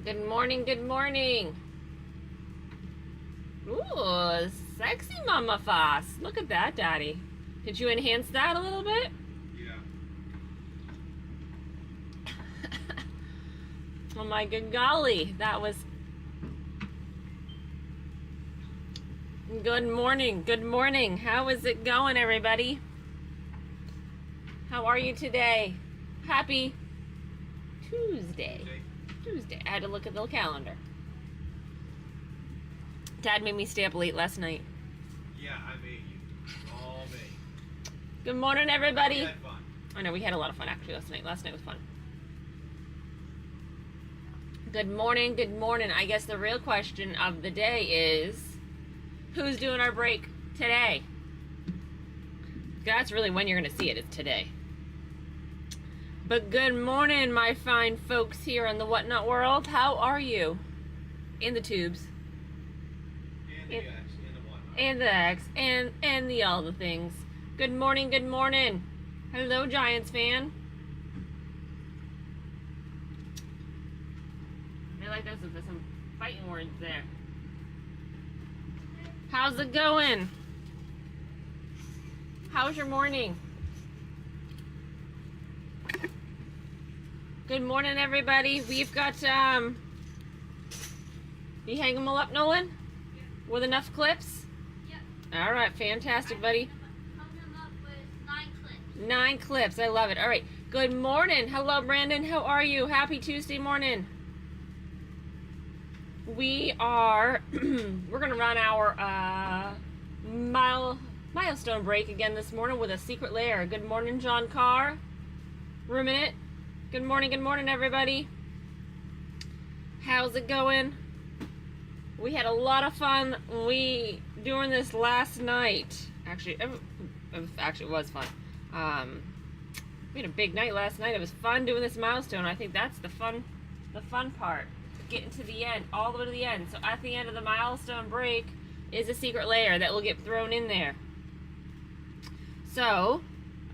Good morning, good morning. Ooh, sexy Momma Fos. Look at that, Daddy. Did you enhance that a little bit? Yeah. Oh my good golly, that was... Good morning, good morning. How is it going, everybody? How are you today? Happy Tuesday. Tuesday. I had to look at the calendar. Dad made me stay up late last night. Yeah, I made you. All me. Good morning, everybody. We had fun. I know we had a lot of fun actually last night. Last night was fun. Good morning, good morning. I guess the real question of the day is, who's doing our break today? That's really when you're going to see it, is today. But good morning, my fine folks here in the Whatnot world. How are you? In the tubes. And the X, and the Whatnot. And the X, and the all the things. Good morning, good morning. Hello, Giants fan. I like this, there's some fighting words there. How's it going? How's your morning? Good morning, everybody. We've got, you hang them all up, Nolan? Yeah. With enough clips? Yep. All right, fantastic, buddy. Hung them up with 9 clips. 9 clips, I love it. All right, good morning. Hello, Brandon. How are you? Happy Tuesday morning. We are, we're gonna run our milestone break again this morning with a Secret Lair. Good morning, John Carr. Ruminant. Good morning, everybody. How's it going? We had a lot of fun doing this last night. Actually, it was fun. We had a big night last night. It was fun doing this milestone. I think that's the fun part. Getting to the end, all the way to the end. So at the end of the milestone break is a Secret Lair that will get thrown in there. So,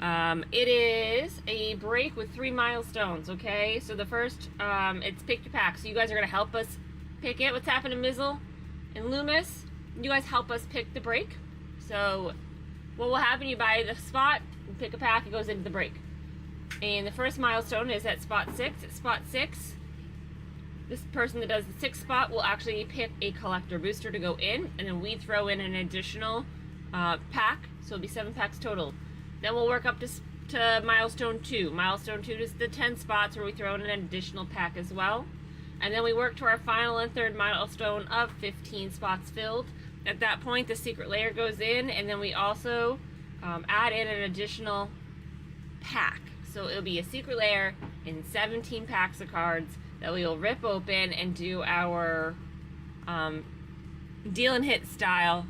it is a break with 3 milestones, okay? So the first, it's pick your pack. So you guys are going to help us pick it. What's happening, Mizzle and Loomis? You guys help us pick the break. So what will happen, you buy the spot, you pick a pack, it goes into the break. And the first milestone is at spot 6. At spot 6, this person that does the 6th spot will actually pick a collector booster to go in, and then we throw in an additional pack, so it'll be 7 packs total. Then we'll work up to milestone 2. Milestone 2 is the 10 spots where we throw in an additional pack as well. And then we work to our final and third milestone of 15 spots filled. At that point, the Secret Lair goes in, and then we also add in an additional pack. So it'll be a Secret Lair in 17 packs of cards that we will rip open and do our deal and hit style,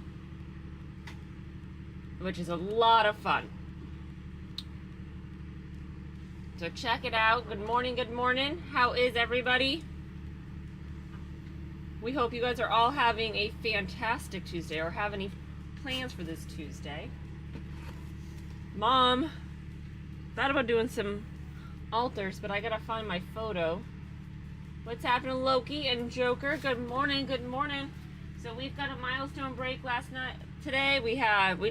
which is a lot of fun. So check it out. Good morning, good morning. How is everybody? We hope you guys are all having a fantastic Tuesday, or have any plans for this Tuesday. Mom, thought about doing some altars, but I gotta find my photo. What's happening, Loki and Joker? Good morning, good morning. So we've got a milestone break last night. Today we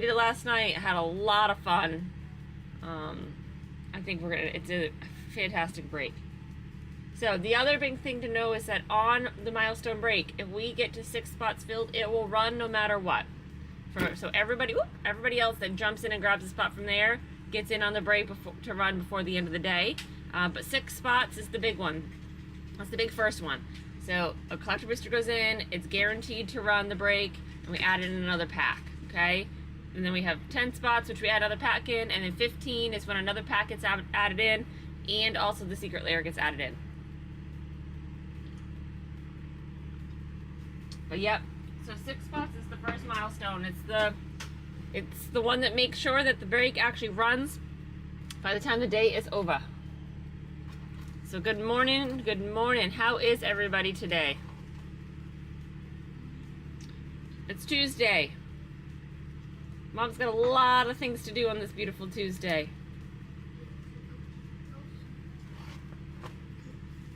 did it last night. Had a lot of fun. I think it's a fantastic break. So the other big thing to know is that on the milestone break, if we get to 6 spots filled, it will run no matter what. So everybody else that jumps in and grabs a spot from there gets in on the break to run before the end of the day. But 6 spots is the big one. That's the big first one. So a collector booster goes in, it's guaranteed to run the break, and we add in another pack, okay? And then we have 10 spots, which we add another pack in, and then 15 is when another pack gets added in, and also the Secret Lair gets added in. But yep, so 6 spots is the first milestone. It's the one that makes sure that the break actually runs by the time the day is over. So good morning, good morning. How is everybody today? It's Tuesday. Mom's got a lot of things to do on this beautiful Tuesday.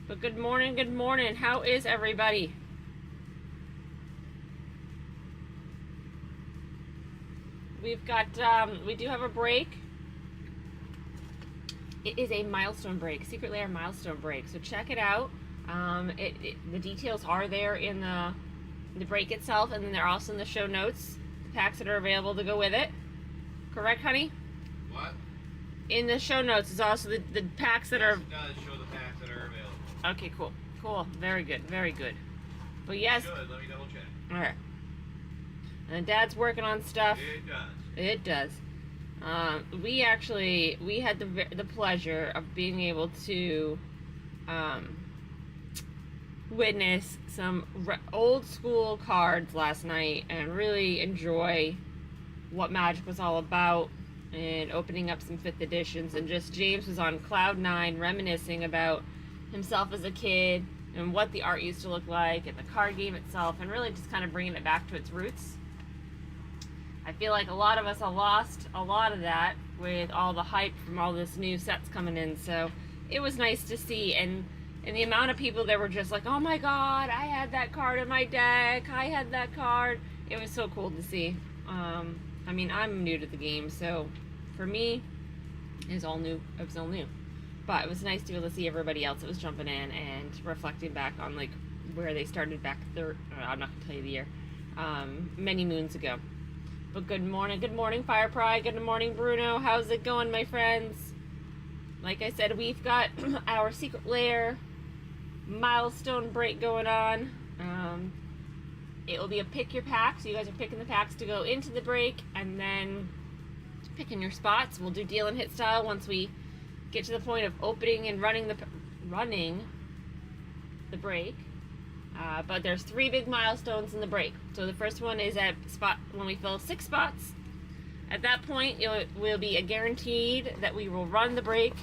But good morning, good morning. How is everybody? We've got, we do have a break. It is a milestone break, Secret Lair milestone break. So check it out. The details are there in the break itself, and then they're also in the show notes. The packs that are available to go with it. Correct, honey? What? In the show notes is also the packs that Yes, are. it does show the packs that are available. Okay, cool, cool, very good, very good. But yes. Good. Let me double check. All right. And Dad's working on stuff. It does. It does. We had the pleasure of being able to witness some old school cards last night and really enjoy what Magic was all about, and opening up some 5th editions, and just James was on cloud 9 reminiscing about himself as a kid and what the art used to look like and the card game itself, and really just kind of bringing it back to its roots. I feel like a lot of us have lost a lot of that with all the hype from all this new sets coming in, so it was nice to see. And the amount of people that were just like, oh my god, I had that card in my deck, I had that card. It was so cool to see. I mean, I'm new to the game, so for me, it was all new. It was all new. But it was nice to be able to see everybody else that was jumping in and reflecting back on like where they started back I'm not gonna tell you the year, many moons ago. But good morning, Fire Pride. Good morning, Bruno. How's it going, my friends? Like I said, we've got our Secret Lair milestone break going on. It will be a pick your pack, so you guys are picking the packs to go into the break, and then picking your spots. We'll do deal and hit style once we get to the point of opening and running the break. But there's 3 big milestones in the break. So the first one is at spot when we fill 6 spots. At that point, it will be a guaranteed that we will run the break.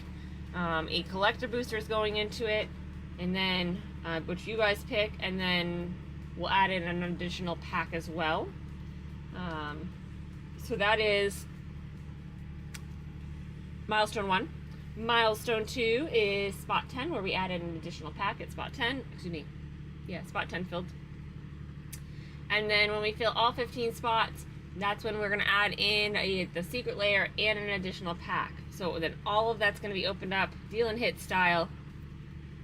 A collector booster is going into it, and then which you guys pick, and then we'll add in an additional pack as well. So that is milestone 1. Milestone 2 is spot 10, where we added an additional pack at spot 10. Excuse me. Yeah, spot 10 filled. And then when we fill all 15 spots, that's when we're going to add in the Secret Lair and an additional pack. So then all of that's going to be opened up, deal and hit style.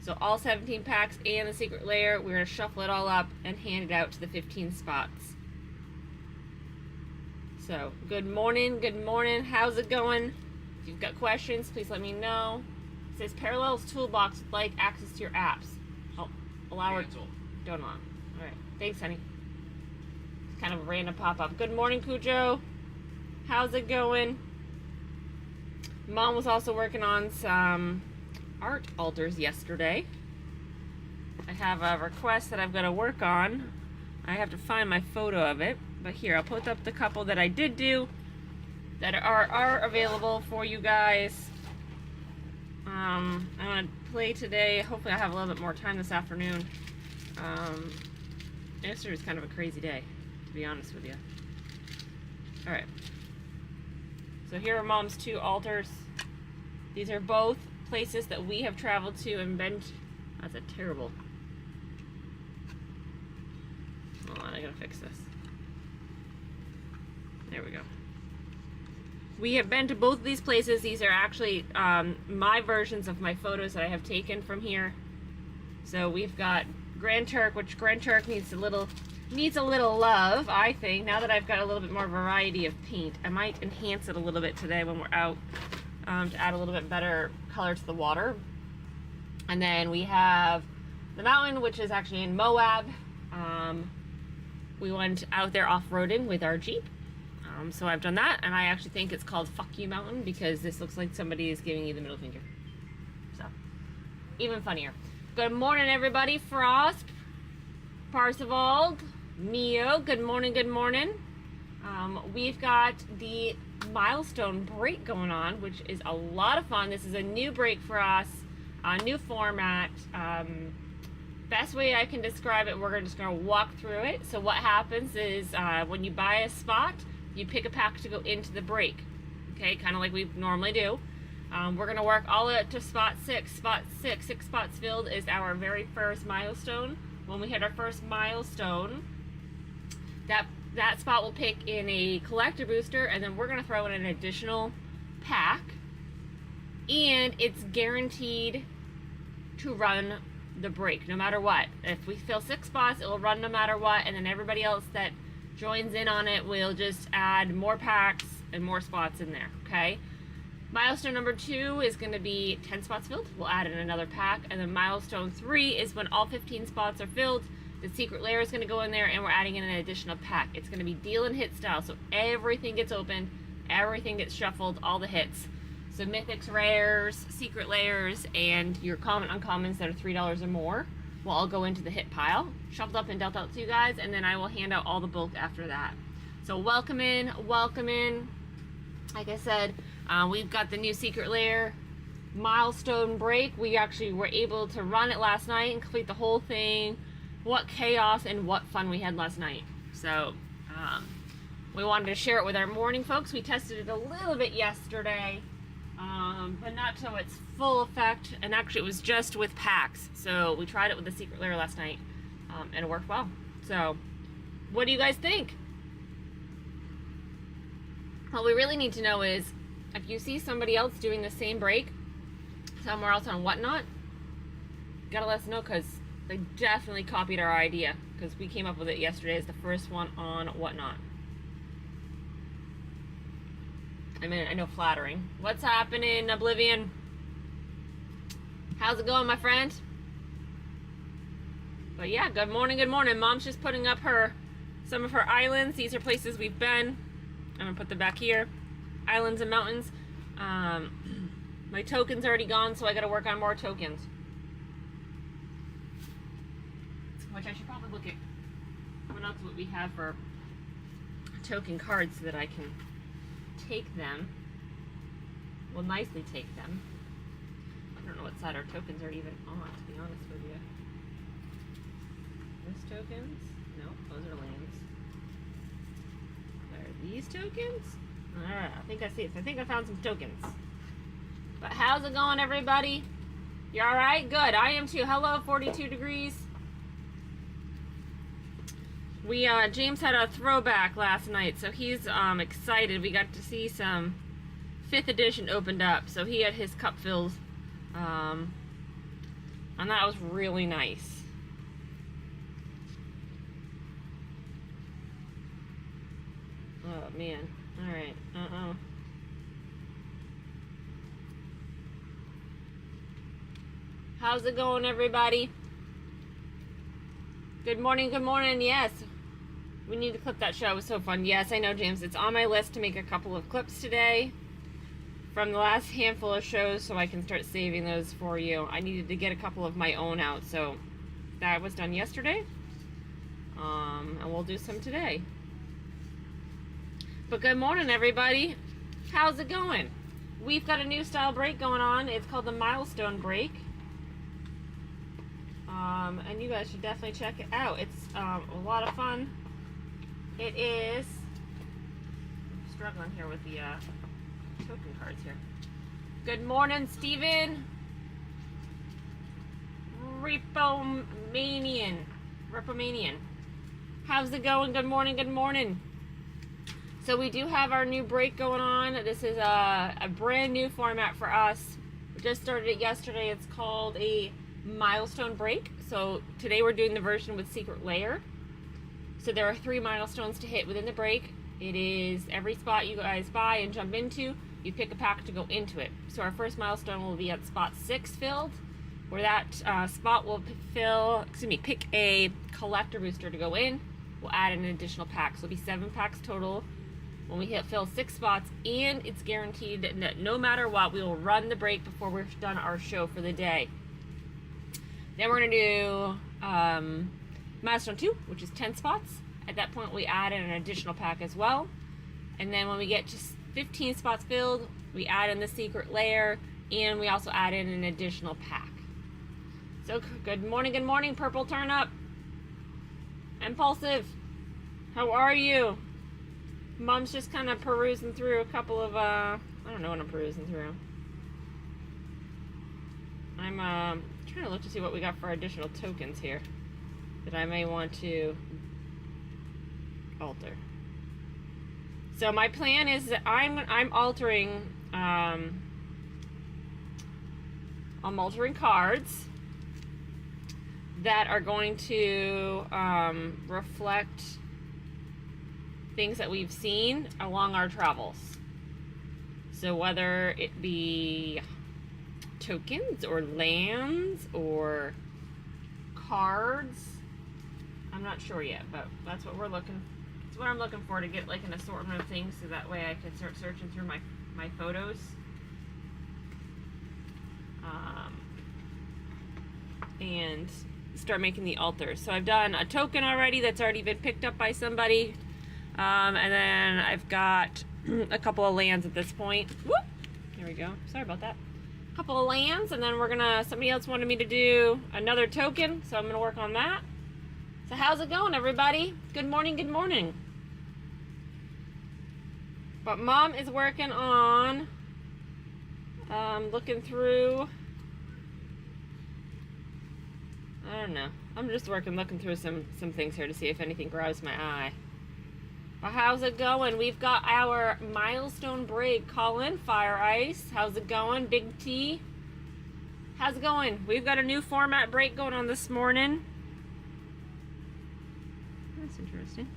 So all 17 packs and the Secret Lair, we're going to shuffle it all up and hand it out to the 15 spots. So, good morning, how's it going? If you've got questions, please let me know. It says Parallels Toolbox would like access to your apps. Oh, allow her. Don't allow. Alright, thanks, honey. It's kind of a random pop-up. Good morning, Cujo. How's it going? Mom was also working on some art altars yesterday. I have a request that I've got to work on. I have to find my photo of it, but here, I'll put up the couple that I did do that are available for you guys. I'm gonna play today. Hopefully I have a little bit more time this afternoon. Yesterday was kind of a crazy day, to be honest with you. Alright. So here are Mom's 2 altars. These are both places that we have traveled to and been to. That's a terrible. Hold on, I gotta fix this. There we go. We have been to both of these places. These are actually my versions of my photos that I have taken from here. So we've got Grand Turk, which Grand Turk needs a little love, I think. Now that I've got a little bit more variety of paint, I might enhance it a little bit today when we're out to add a little bit better color to the water. And then we have the mountain, which is actually in Moab. We went out there off-roading with our Jeep. So I've done that, and I actually think it's called Fuck You Mountain because this looks like somebody is giving you the middle finger. So, even funnier. Good morning, everybody. Frost, Parsifal, Mio, good morning, we've got the milestone break going on, which is a lot of fun. This is a new break for us, a new format. Best way I can describe it, we're just going to walk through it. So what happens is when you buy a spot, you pick a pack to go into the break. Okay, kind of like we normally do. We're going to work all the way up to spot 6. Spot 6, 6 spots filled, is our very first milestone. When we hit our first milestone, that spot will pick in a collector booster, and then we're going to throw in an additional pack. And it's guaranteed to run the break no matter what. If we fill 6 spots, it will run no matter what, and then everybody else that joins in on it will just add more packs and more spots in there, okay? Milestone number 2 is going to be 10 spots filled. We'll add in another pack. And then milestone 3 is when all 15 spots are filled. The Secret Lair is going to go in there, and we're adding in an additional pack. It's going to be deal and hit style, so everything gets opened, everything gets shuffled, all the hits. So mythics, rares, secret layers, and your common uncommons that are $3 or more will all go into the hit pile, shuffled up and dealt out to you guys, and then I will hand out all the bulk after that. So welcome in, welcome in. Like I said, we've got the new Secret Lair Milestone Break. We actually were able to run it last night and complete the whole thing. What chaos and what fun we had last night. So we wanted to share it with our morning folks. We tested it a little bit yesterday, but not till its full effect. And actually it was just with packs. So we tried it with the Secret Lair last night, and it worked well. So what do you guys think? What we really need to know is, if you see somebody else doing the same break somewhere else on Whatnot, you gotta let us know, because they definitely copied our idea, because we came up with it yesterday as the first one on Whatnot. I mean, I know, flattering. What's happening, Oblivion? How's it going, my friend? But yeah, good morning, good morning. Mom's just putting up some of her islands. These are places we've been. I'm gonna put them back here. Islands and mountains. My token's already gone, so I gotta work on more tokens. Which I should probably look at what else would we have for token cards so that I can take them. Well, nicely take them. I don't know what side our tokens are even on, to be honest with you. Those tokens? No, those are lands. Are these tokens? Alright, I think I see it. I think I found some tokens. But how's it going, everybody? You alright? Good. I am too. Hello, 42 degrees. James had a throwback last night, so he's excited. We got to see some 5th edition opened up, so he had his cup filled, and that was really nice. Oh man. Alright, How's it going, everybody? Good morning, yes. We need to clip that show. It was so fun. Yes, I know, James. It's on my list to make a couple of clips today from the last handful of shows, so I can start saving those for you. I needed to get a couple of my own out, so that was done yesterday. And we'll do some today. But good morning, everybody. How's it going? We've got a new style break going on. It's called the Milestone Break. And you guys should definitely check it out. It's a lot of fun. It is... I'm struggling here with the token cards here. Good morning, Steven. Ripomanian. How's it going? Good morning, good morning. So we do have our new break going on. This is a brand new format for us. We just started it yesterday. It's called a Milestone Break. So today we're doing the version with Secret Lair. So there are 3 milestones to hit within the break. It is every spot you guys buy and jump into, you pick a pack to go into it. So our first milestone will be at spot 6 filled, where that spot will pick a collector booster to go in. We'll add an additional pack. So it'll be 7 packs total when we fill 6 spots, and it's guaranteed that no matter what, we will run the break before we're done our show for the day. Then we're going to do Milestone 2, which is 10 spots. At that point, we add in an additional pack as well. And then when we get to 15 spots filled, we add in the Secret Lair, and we also add in an additional pack. So, good morning, Purple Turnip. Impulsive, how are you? Mom's just kind of perusing through a couple of, I don't know what I'm perusing through. I'm trying to look to see what we got for additional tokens here that I may want to alter. So my plan is that I'm altering cards that are going to reflect things that we've seen along our travels. So whether it be tokens or lands or cards, I'm not sure yet, but that's what it's what I'm looking for, to get like an assortment of things so that way I can start searching through my photos. And start making the altars. So I've done a token already that's already been picked up by somebody. And then I've got a couple of lands at this point. Whoop! There we go. Sorry about that. A couple of lands, and then somebody else wanted me to do another token, so I'm gonna work on that. So how's it going, everybody? Good morning, good morning. But Mom is working on looking through, I don't know. I'm just looking through some things here to see if anything grabs my eye. Well, how's it going? We've got our milestone break. Colin, Fire Ice. How's it going? Big T. How's it going? We've got a new format break going on this morning. That's interesting.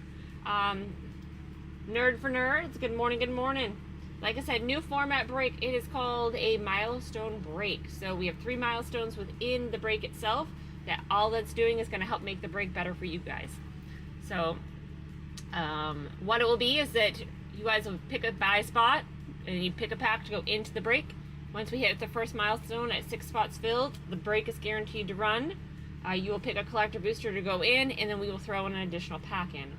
Nerd for Nerds. Good morning, good morning. Like I said, new format break. It is called a milestone break. So we have 3 milestones within the break itself. That all that's doing is going to help make the break better for you guys. So what it will be is that you guys will pick a buy spot and you pick a pack to go into the break. Once we hit the first milestone at 6 spots filled, the break is guaranteed to run. You will pick a collector booster to go in, and then we will throw in an additional pack in.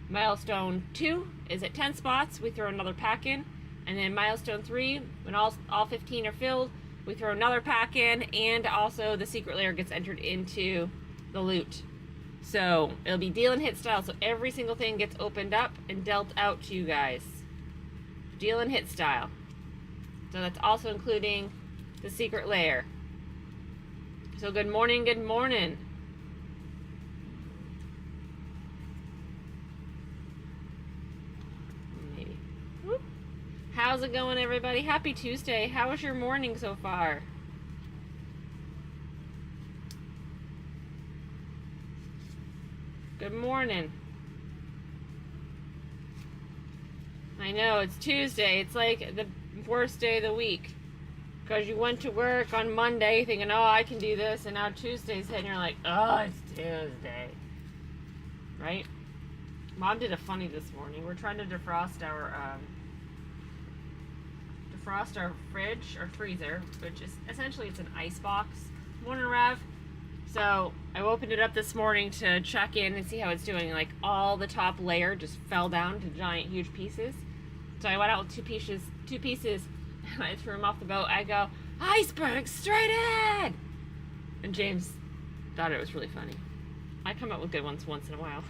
Milestone 2 is at 10 spots. We throw another pack in. And then milestone 3, when all 15 are filled, we throw another pack in, and also the Secret Lair gets entered into the loot. So it'll be deal and hit style, so every single thing gets opened up and dealt out to you guys. Deal and hit style. So that's also including the Secret Lair. So good morning, good morning. Maybe. Whoop. How's it going, everybody? Happy Tuesday. How was your morning so far? Good morning. I know, it's Tuesday. It's like the worst day of the week. Because you went to work on Monday thinking, oh, I can do this. And now Tuesday's hit and you're like, oh, it's Tuesday. Right? Mom did a funny this morning. We're trying to defrost our fridge or freezer, which is essentially it's an ice box. Morning, Rev. So I opened it up this morning to check in and see how it's doing. Like all the top layer just fell down to giant, huge pieces. So I went out with two pieces, and I threw them off the boat. I go, iceberg straight ahead! And James thought it was really funny. I come up with good ones once in a while.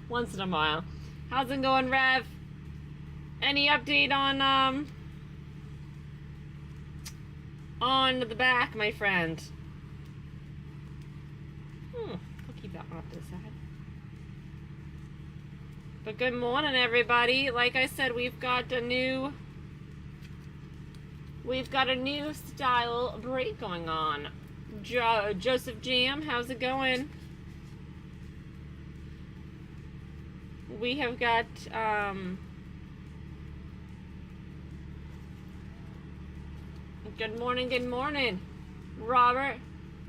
Once in a while. How's it going, Rev? Any update on the back, my friend? I'll keep that one up to the side. But good morning, everybody. Like I said, we've got a new style break going on. Joseph Jam, how's it going? We have got good morning, Robert.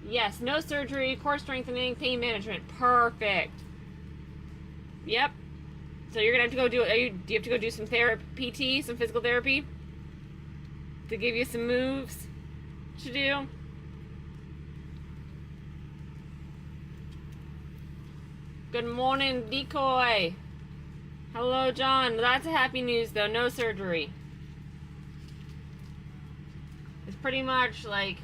Yes, no surgery, core strengthening, pain management. Perfect. Yep. So you're gonna have to go do you have to go do some PT, some physical therapy to give you some moves to do? Good morning, Decoy. Hello, John. That's a happy news, though. No surgery. It's pretty much like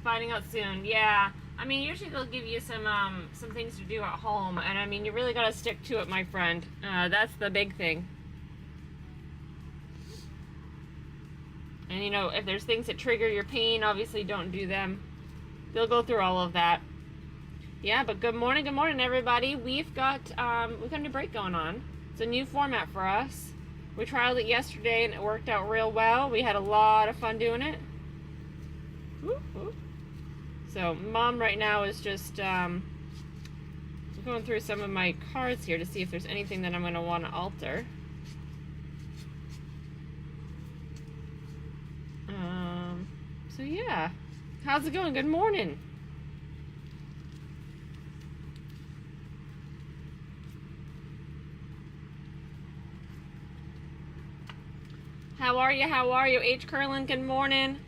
finding out soon. Yeah. I mean, usually they'll give you some things to do at home, and I mean, you really gotta stick to it, my friend. That's the big thing. And you know, if there's things that trigger your pain, obviously don't do them. They'll go through all of that. Yeah, but good morning everybody. We've got a new break going on. It's a new format for us. We trialed it yesterday and it worked out real well. We had a lot of fun doing it. Woo, woo. So Mom right now is just going through some of my cards here to see if there's anything that I'm going to want to alter. So yeah, how's it going? Good morning. How are you? How are you? H. Curlin, good morning.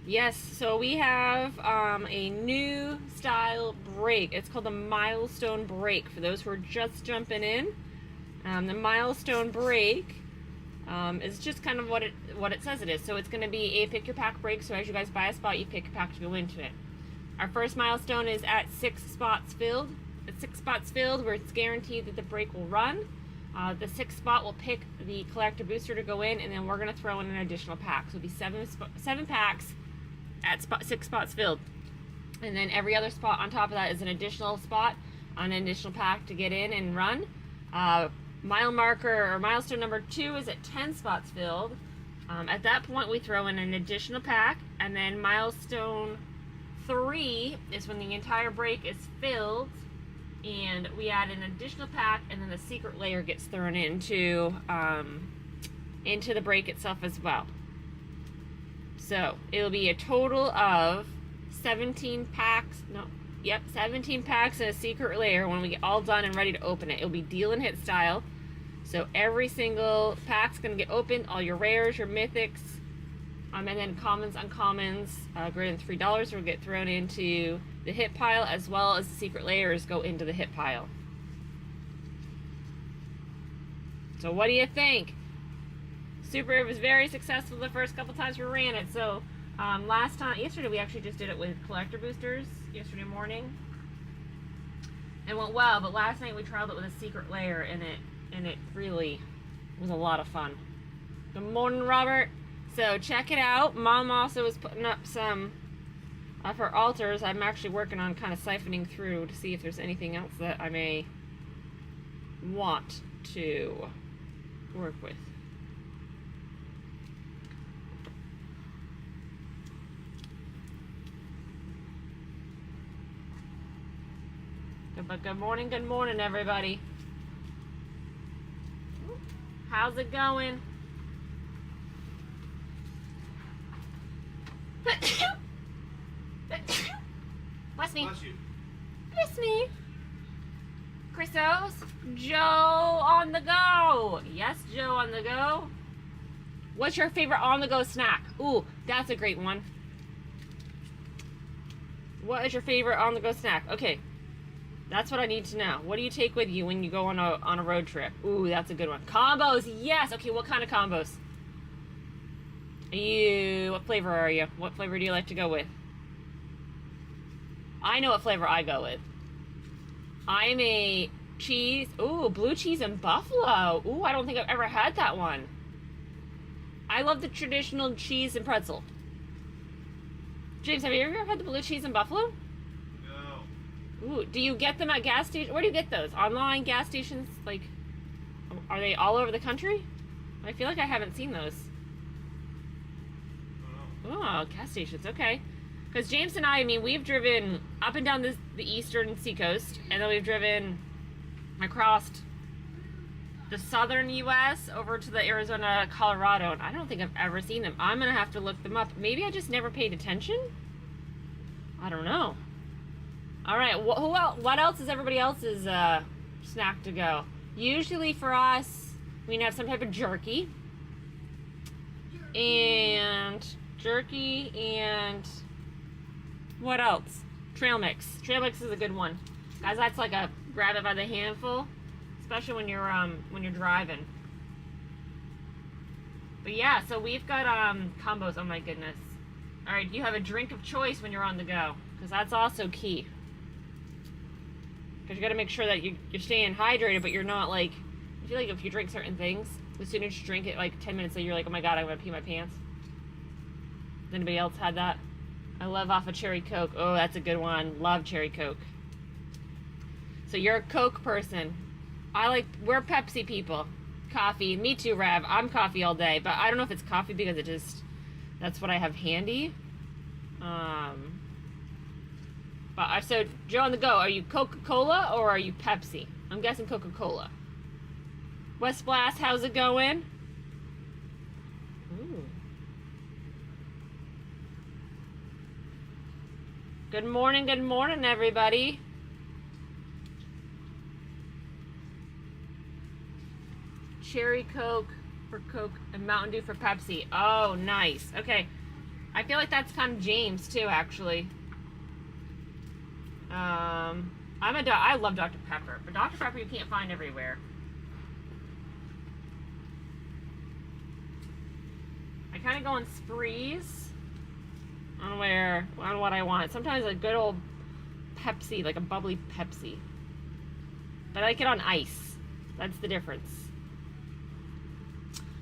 Yes, so we have a new style break. It's called the Milestone Break. For those who are just jumping in, the Milestone Break is just kind of what it says it is. So it's going to be a pick your pack break. So as you guys buy a spot, you pick a pack to go into it. Our first milestone is at 6 spots filled. At 6 spots filled, where it's guaranteed that the break will run. The 6th spot will pick the collector booster to go in, and then we're going to throw in an additional pack. So it'll be 7 packs at 6 spots filled. And then every other spot on top of that is an additional spot on an additional pack to get in and run. Mile marker or milestone number 2 is at 10 spots filled. At that point we throw in an additional pack, and then milestone 3 is when the entire break is filled and we add an additional pack, and then the secret layer gets thrown into the break itself as well. So it'll be a total of 17 packs. 17 packs and a secret layer when we get all done and ready to open it. It'll be deal and hit style. So every single pack's gonna get opened, all your rares, your mythics, and then commons, uncommons, greater than $3 will get thrown into the hit pile, as well as the secret layers go into the hit pile. So what do you think? It was very successful the first couple times we ran it. So yesterday we actually just did it with collector boosters yesterday morning. It went well, but last night we trialed it with a secret layer, and it really was a lot of fun. Good morning, Robert. So check it out. Mom also is putting up some of her altars. I'm actually working on kind of siphoning through to see if there's anything else that I may want to work with. But good morning, everybody. How's it going? Bless me. Bless you. Bless me. Chrisos, Joe on the go. Yes, Joe on the go. What's your favorite on the go snack? Ooh, that's a great one. What is your favorite on the go snack? Okay, that's what I need to know. What do you take with you when you go on a road trip? Ooh, that's a good one. Combos, yes. Okay, what kind of combos? What flavor are you? What flavor do you like to go with? I know what flavor I go with. I'm a cheese. Ooh, blue cheese and buffalo. Ooh, I don't think I've ever had that one. I love the traditional cheese and pretzel. James, have you ever had the blue cheese and buffalo? No. Ooh, do you get them at gas stations? Where do you get those? Online gas stations? Like, are they all over the country? I feel like I haven't seen those. Oh, gas stations, okay. Because James and I mean, we've driven up and down the eastern seacoast, and then we've driven across the southern U.S. over to the Arizona, Colorado, and I don't think I've ever seen them. I'm going to have to look them up. Maybe I just never paid attention? I don't know. All right, what else is everybody else's snack to go? Usually for us, we have some type of jerky. And what else? Trail mix. Trail mix is a good one. Guys, that's like a grab it by the handful, especially when you're driving. But yeah, so we've got combos. Oh my goodness. All right, you have a drink of choice when you're on the go, because that's also key. Because you got to make sure that you're staying hydrated, but you're not like, I feel like if you drink certain things, as soon as you drink it, like 10 minutes later, you're like, oh my god, I'm gonna pee my pants. Anybody else had that? I love off a cherry Coke. Oh, that's a good one. Love cherry Coke. So you're a Coke person. We're Pepsi people. Coffee. Me too, Rev. I'm coffee all day, but I don't know if it's coffee because that's what I have handy. So Joe on the go, are you Coca-Cola or are you Pepsi? I'm guessing Coca-Cola. West Blast, how's it going? Ooh. Good morning, everybody. Cherry Coke for Coke and Mountain Dew for Pepsi. Oh, nice. Okay. I feel like that's kind of James too, actually. I love Dr. Pepper, but Dr. Pepper you can't find everywhere. I kind of go in sprees on what I want. Sometimes a good old Pepsi, like a bubbly Pepsi. But I like it on ice. That's the difference.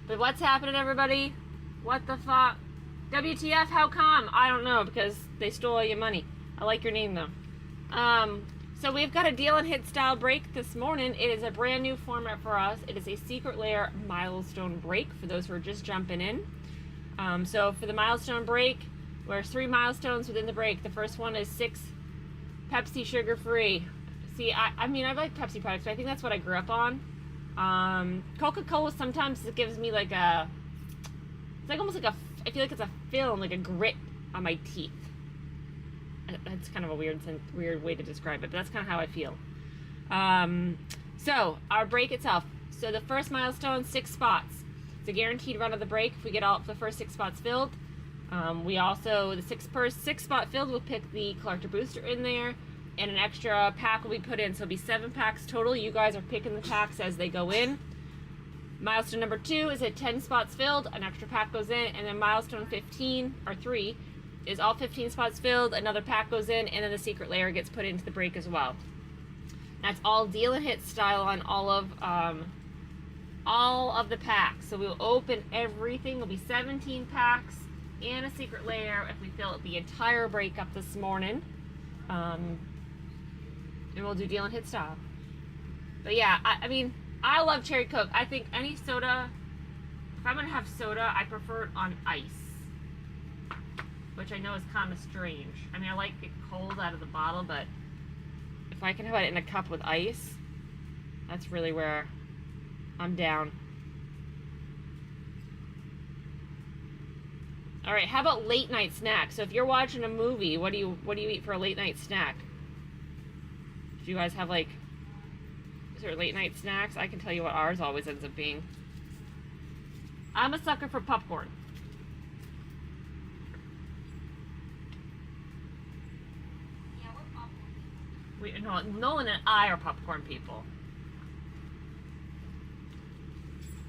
But what's happening, everybody? What the fuck? WTF, how come? I don't know, because they stole all your money. I like your name, though. So we've got a deal and hit style break this morning. It is a brand new format for us. It is a Secret Lair Milestone Break for those who are just jumping in. So for the Milestone Break, there's 3 milestones within the break. The first one is 6 Pepsi sugar-free. See, I mean, I like Pepsi products, but I think that's what I grew up on. Coca-Cola sometimes it gives me like it's like almost like I feel like it's a film, like a grit on my teeth. That's kind of a weird way to describe it, but that's kind of how I feel. So our break itself. So the first milestone, 6 spots. It's a guaranteed run of the break. If we get all the first 6 spots filled, we also the 6 spot filled, we'll pick the collector booster in there, and an extra pack will be put in. So it'll be 7 packs total. You guys are picking the packs as they go in. Milestone number 2 is at 10 spots filled, an extra pack goes in, and then milestone 15 or 3 is all 15 spots filled, another pack goes in, and then the Secret Lair gets put into the break as well. That's all deal and hit style on all of the packs. So we'll open everything. There'll be 17 packs and a Secret Lair if we fill the entire break up this morning. And we'll do deal and hit style. But yeah, I mean, I love cherry Coke. I think any soda, if I'm gonna have soda, I prefer it on ice, which I know is kind of strange. I mean, I like it cold out of the bottle, but if I can have it in a cup with ice, that's really where I'm down. All right, how about late night snacks? So if you're watching a movie, what do you eat for a late night snack? Do you guys have is there late night snacks? I can tell you what ours always ends up being. I'm a sucker for popcorn. Yeah, we're popcorn. Nolan and I are popcorn people.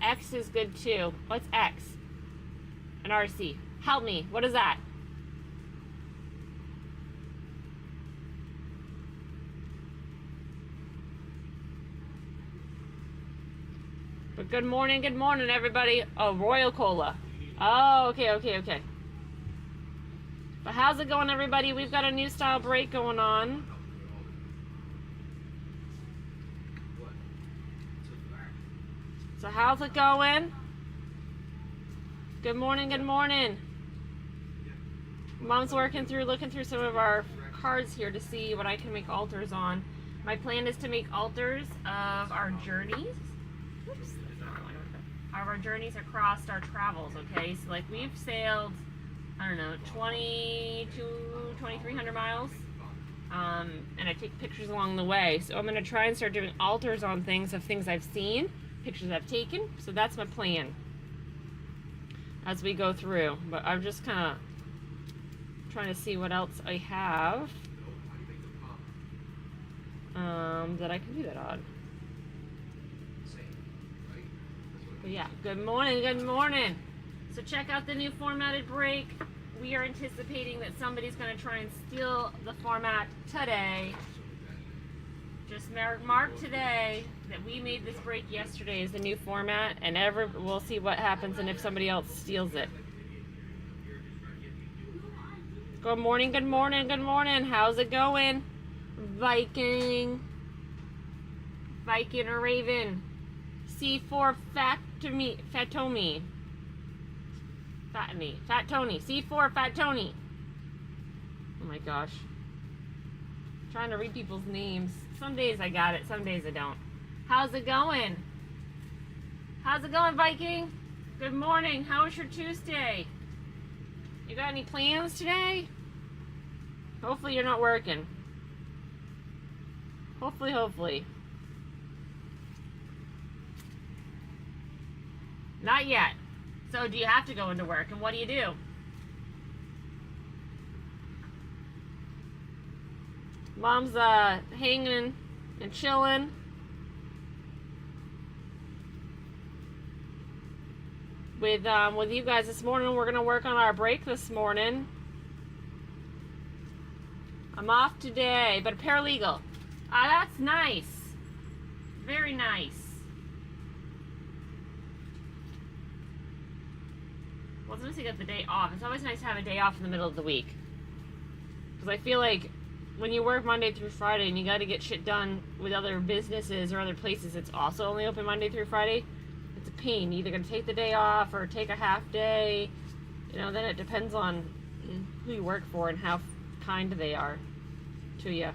X is good too. What's X? An RC. Help me. What is that? But good morning, everybody. Oh, Royal Cola. Oh, okay. But how's it going, everybody? We've got a new style break going on. So how's it going? Good morning. Mom's looking through some of our cards here to see what I can make altars on. My plan is to make altars of our journeys. Oops. Of our journeys across our travels, okay? So like we've sailed, I don't know, 2,300 miles. And I take pictures along the way. So I'm gonna try and start doing altars on things I've seen, pictures I've taken. So that's my plan as we go through. But I'm just kind of trying to see what else I have that I can do that on. But yeah, good morning. So check out the new formatted break. We are anticipating that somebody's going to try and steal the format today. Just mark today that we made this break yesterday as the new format, and we'll see what happens and if somebody else steals it. Good morning, good morning, good morning. How's it going? Viking. Viking or Raven. C4 Fatomi. Fat Tony. C4 Fat Tony. Oh my gosh. I'm trying to read people's names. Some days I got it, some days I don't. How's it going? How's it going, Viking? Good morning. How was your Tuesday? You got any plans today? Hopefully you're not working. Hopefully. Not yet. So do you have to go into work, and what do you do? Mom's hanging and chilling. With you guys this morning. We're gonna work on our break this morning. I'm off today, but a paralegal. Ah, that's nice. Very nice. Well, it's nice to get the day off. It's always nice to have a day off in the middle of the week. Because I feel like when you work Monday through Friday and you got to get shit done with other businesses or other places, it's also only open Monday through Friday. It's a pain. You're either going to take the day off or take a half day. You know, then it depends on who you work for and how kind they are to you.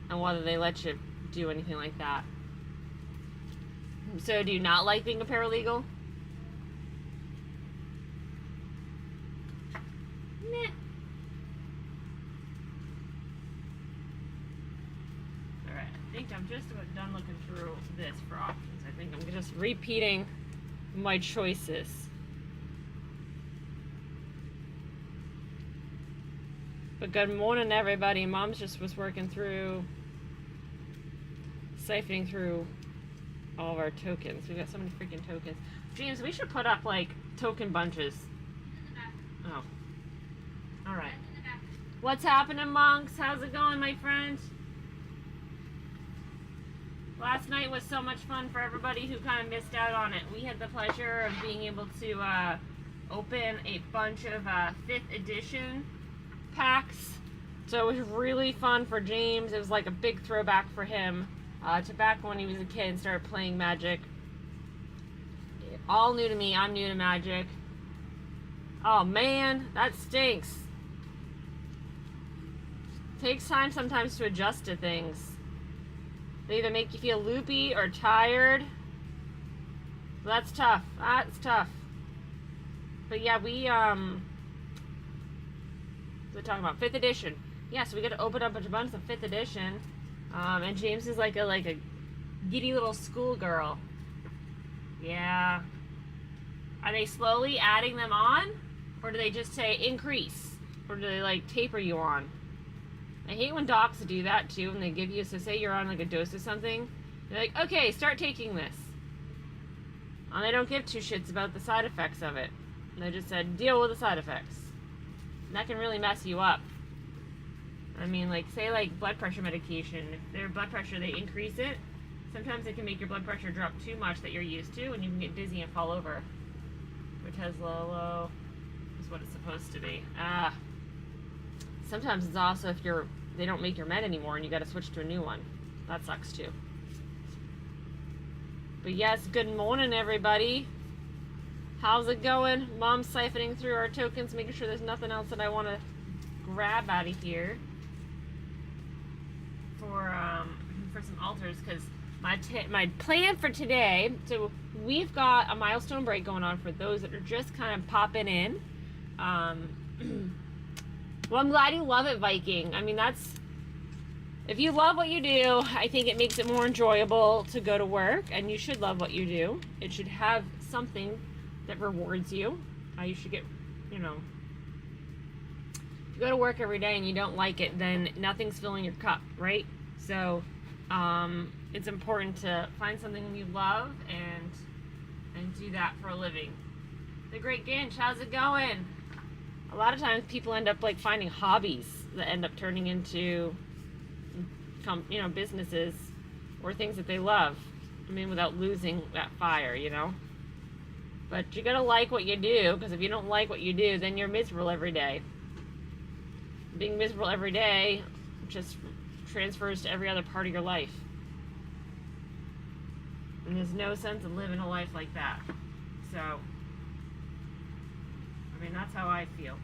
And whether they let you do anything like that. So do you not like being a paralegal? Nah. Alright, I think I'm just about done looking through this for options. I think I'm just repeating my choices. But good morning, everybody. Mom's just was working through, siphoning through all of our tokens. We've got so many freaking tokens. James, we should put up, like, token bunches. Oh. Alright. What's happening, monks? How's it going, my friend? Last night was so much fun for everybody who kind of missed out on it. We had the pleasure of being able to open a bunch of 5th edition packs. So it was really fun for James. It was like a big throwback for him to back when he was a kid and started playing Magic. All new to me. I'm new to Magic. Oh man, that stinks. Takes time sometimes to adjust to things. They either make you feel loopy or tired. So that's tough. That's tough. But yeah, we're talking about 5th edition. Yeah, so we got to open up a bunch of 5th edition. And James is like a giddy little schoolgirl. Yeah. Are they slowly adding them on? Or do they just say increase? Or do they like taper you on? I hate when docs do that too, when they give you, so say you're on like a dose of something, they're like, okay, start taking this. And they don't give two shits about the side effects of it. And they just said, deal with the side effects. And that can really mess you up. I mean, like, say like blood pressure medication, if their blood pressure, they increase it, sometimes it can make your blood pressure drop too much that you're used to, and you can get dizzy and fall over. Which has low is what it's supposed to be. Sometimes it's also if they don't make your med anymore and you got to switch to a new one. That sucks too. But yes, good morning, everybody. How's it going? Mom's siphoning through our tokens, making sure there's nothing else that I want to grab out of here for some altars, because my plan for today. So we've got a milestone break going on for those that are just kind of popping in. Well, I'm glad you love it, Viking. I mean, if you love what you do, I think it makes it more enjoyable to go to work, and you should love what you do. It should have something that rewards you. You should get, if you go to work every day and you don't like it, then nothing's filling your cup, right? So, it's important to find something you love and do that for a living. The Great Ginch, how's it going? A lot of times people end up like finding hobbies that end up turning into businesses or things that they love. I mean, without losing that fire, But you gotta like what you do, because if you don't like what you do, then you're miserable every day. Being miserable every day just transfers to every other part of your life. And there's no sense in living a life like that. So, I mean, that's how I feel.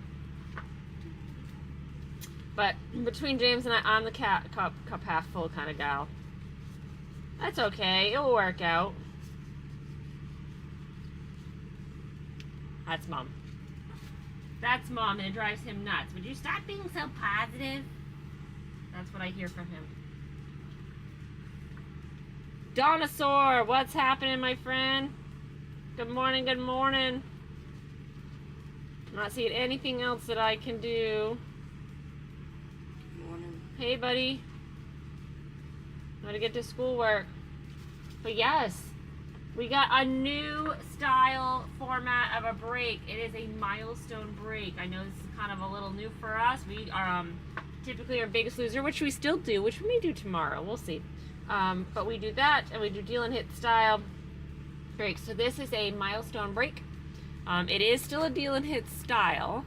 But between James and I, I'm the cup half full kind of gal. That's okay. It'll work out. That's Mom. That's Mom, and it drives him nuts. Would you stop being so positive? That's what I hear from him. Dinosaur, what's happening, my friend? Good morning, good morning. I'm not seeing anything else that I can do. Good morning. Hey, buddy. Gotta get to schoolwork. But yes, we got a new style format of a break. It is a milestone break. I know this is kind of a little new for us. We are typically our biggest loser, which we still do, which we may do tomorrow. We'll see. But we do that, and we do deal and hit style breaks. So this is a milestone break. It is still a deal and hit style.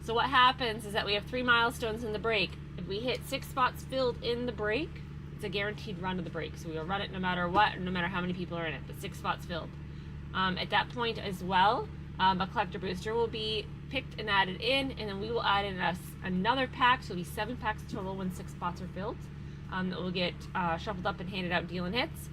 So what happens is that we have 3 milestones in the break. If we hit 6 spots filled in the break, it's a guaranteed run of the break. So we will run it no matter what, no matter how many people are in it, but 6 spots filled. At that point as well, a collector booster will be picked and added in, and then we will add in another pack, so it'll be 7 packs total when 6 spots are filled. That will get shuffled up and handed out deal and hits.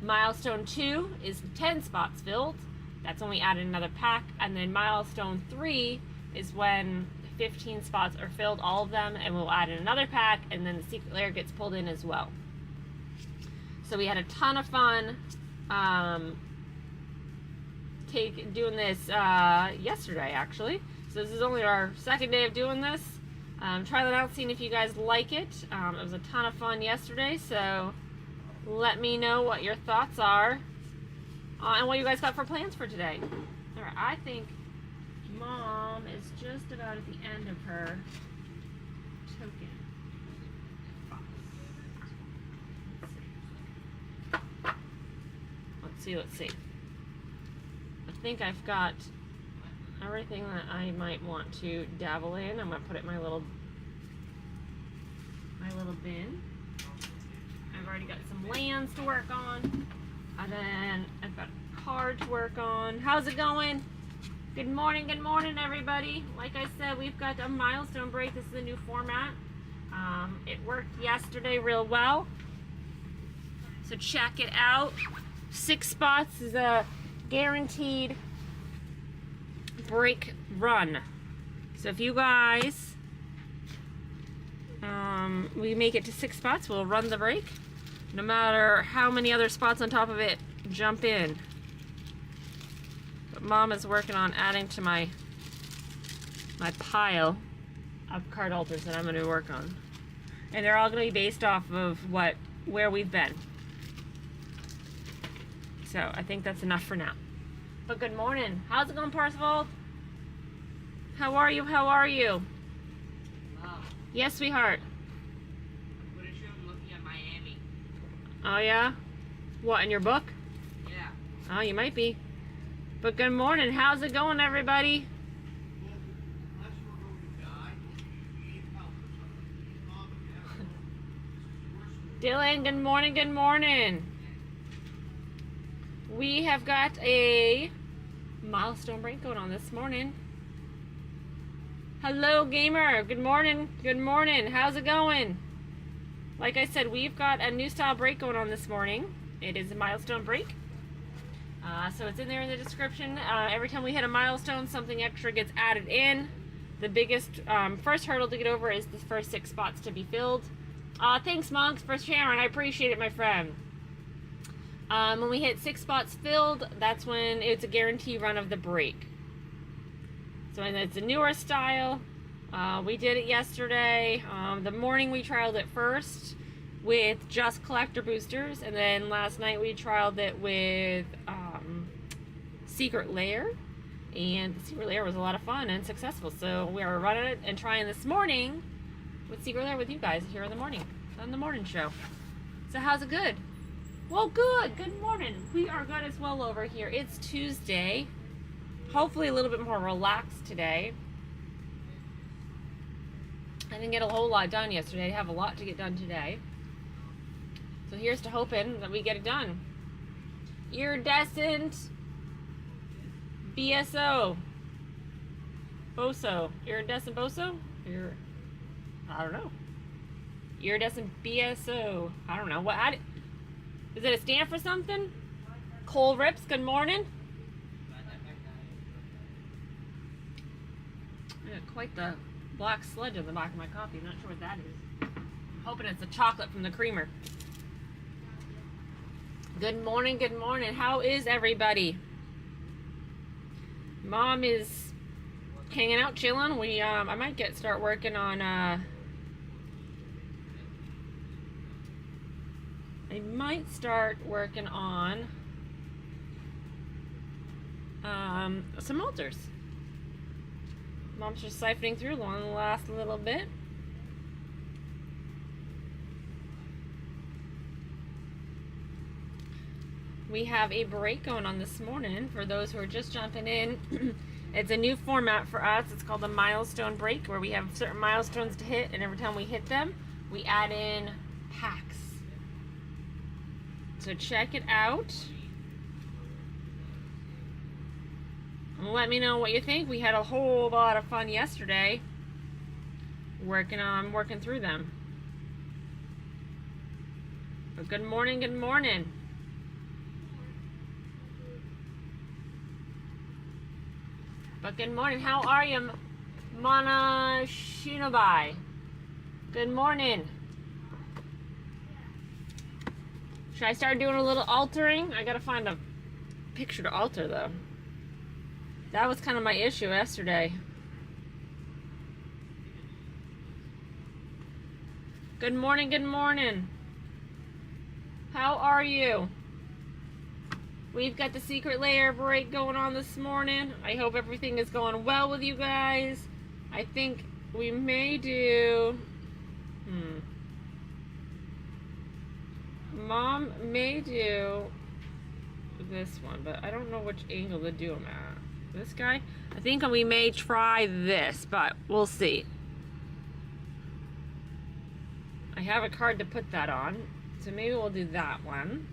Milestone 2 is 10 spots filled. That's when we add in another pack. And then milestone 3 is when 15 spots are filled, all of them, and we'll add in another pack, and then the Secret Lair gets pulled in as well. So we had a ton of fun doing this yesterday, actually. So this is only our 2nd day of doing this. Try that out, seeing if you guys like it. It was a ton of fun yesterday, so let me know what your thoughts are and what you guys got for plans for today. All right, I think Mom is just about at the end of her token. Let's see. I think I've got everything that I might want to dabble in. I'm gonna put it in my little bin. I've already got some lands to work on, and then I've got a card to work on. How's it going? Good morning, everybody. Like I said, we've got a milestone break. This is a new format. It worked yesterday real well, so check it out. 6 spots is a guaranteed break run. So if you guys we make it to 6 spots, we'll run the break. No matter how many other spots on top of it jump in. But Mom is working on adding to my pile of card alters that I'm going to work on. And they're all going to be based off of where we've been. So I think that's enough for now. But good morning. How's it going, Parsival? How are you? Wow. Yes, sweetheart. I'm pretty sure I'm looking at Miami. Oh, yeah? What, in your book? Yeah. Oh, you might be. But good morning. How's it going, everybody? Dylan, good morning. We have got a milestone break going on this morning. Hello, gamer. Good morning. How's it going? Like I said, we've got a new style break going on this morning. It is a milestone break. So it's in there in the description. Every time we hit a milestone, something extra gets added in. The biggest first hurdle to get over is the first 6 spots to be filled. Thanks, Monks, for sharing. I appreciate it, my friend. When we hit 6 spots filled, that's when it's a guarantee run of the break. So it's a newer style. We did it yesterday. The morning we trialed it first with just collector boosters, and then last night we trialed it with Secret Lair, and the Secret Lair was a lot of fun and successful. So we are running it and trying this morning with Secret Lair with you guys here in the morning, on the morning show. So how's it good? Well, good morning. We are good as well over here. It's Tuesday. hopefully a little bit more relaxed today. I didn't get a whole lot done yesterday. I have a lot to get done today. So here's to hoping that we get it done. Iridescent BSO. Boso. Iridescent Boso? I don't know. Iridescent BSO. I don't know. Is it a stand for something? Cole Rips, good morning. Yeah, quite the black sludge on the back of my coffee. I'm not sure what that is. I'm hoping it's the chocolate from the creamer. Good morning, good morning. How is everybody? Mom is hanging out, chilling. I might start working on some altars. Mom's just siphoning through the last little bit. We have a break going on this morning for those who are just jumping in. It's a new format for us. It's called the Milestone Break, where we have certain milestones to hit, and every time we hit them, we add in packs. So check it out. And let me know what you think. We had a whole lot of fun yesterday working through them. But good morning, good morning. But good morning. How are you, Mana Shinobai? Good morning. Should I start doing a little altering? I gotta find a picture to alter though. That was kind of my issue yesterday. Good morning, good morning. How are you? We've got the Secret Lair break going on this morning. I hope everything is going well with you guys. I think we may do... Mom may do this one, but I don't know which angle to do them at. This guy? I think we may try this, but we'll see. I have a card to put that on, so maybe we'll do that one.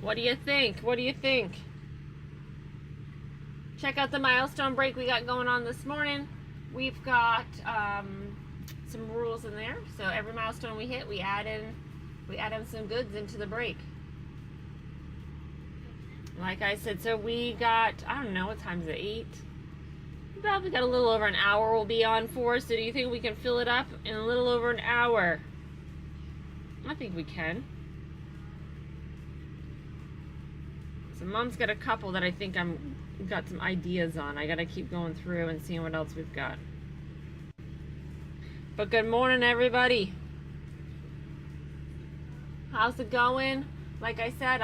What do you think? What do you think? Check out the milestone break we got going on this morning. We've got some rules in there. So every milestone we hit, we add in some goods into the break. Like I said, so we got, I don't know, what time is it, 8? We probably got a little over an hour we'll be on for. So do you think we can fill it up in a little over an hour? I think we can. So Mom's got a couple that I think got some ideas on. I gotta keep going through and seeing what else we've got. But good morning, everybody. How's it going? Like I said,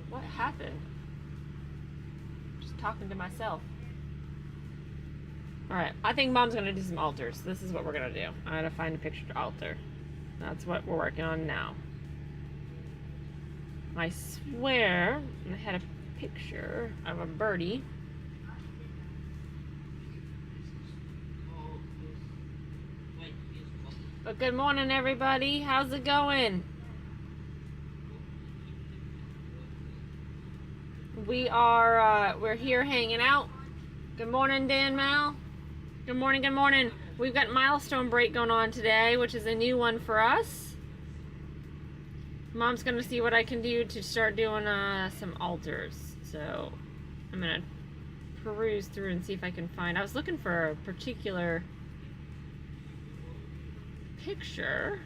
what happened? Just talking to myself. Alright, I think Mom's gonna do some altars. This is what we're gonna do. I gotta find a picture to alter. That's what we're working on now. I swear I had a picture of a birdie. But good morning, everybody. How's it going? We're here hanging out. Good morning, Dan Mal. Good morning, good morning. We've got milestone break going on today, which is a new one for us. Mom's gonna see what I can do to start doing some altars. So I'm gonna peruse through and see if I can find. I was looking for a particular picture.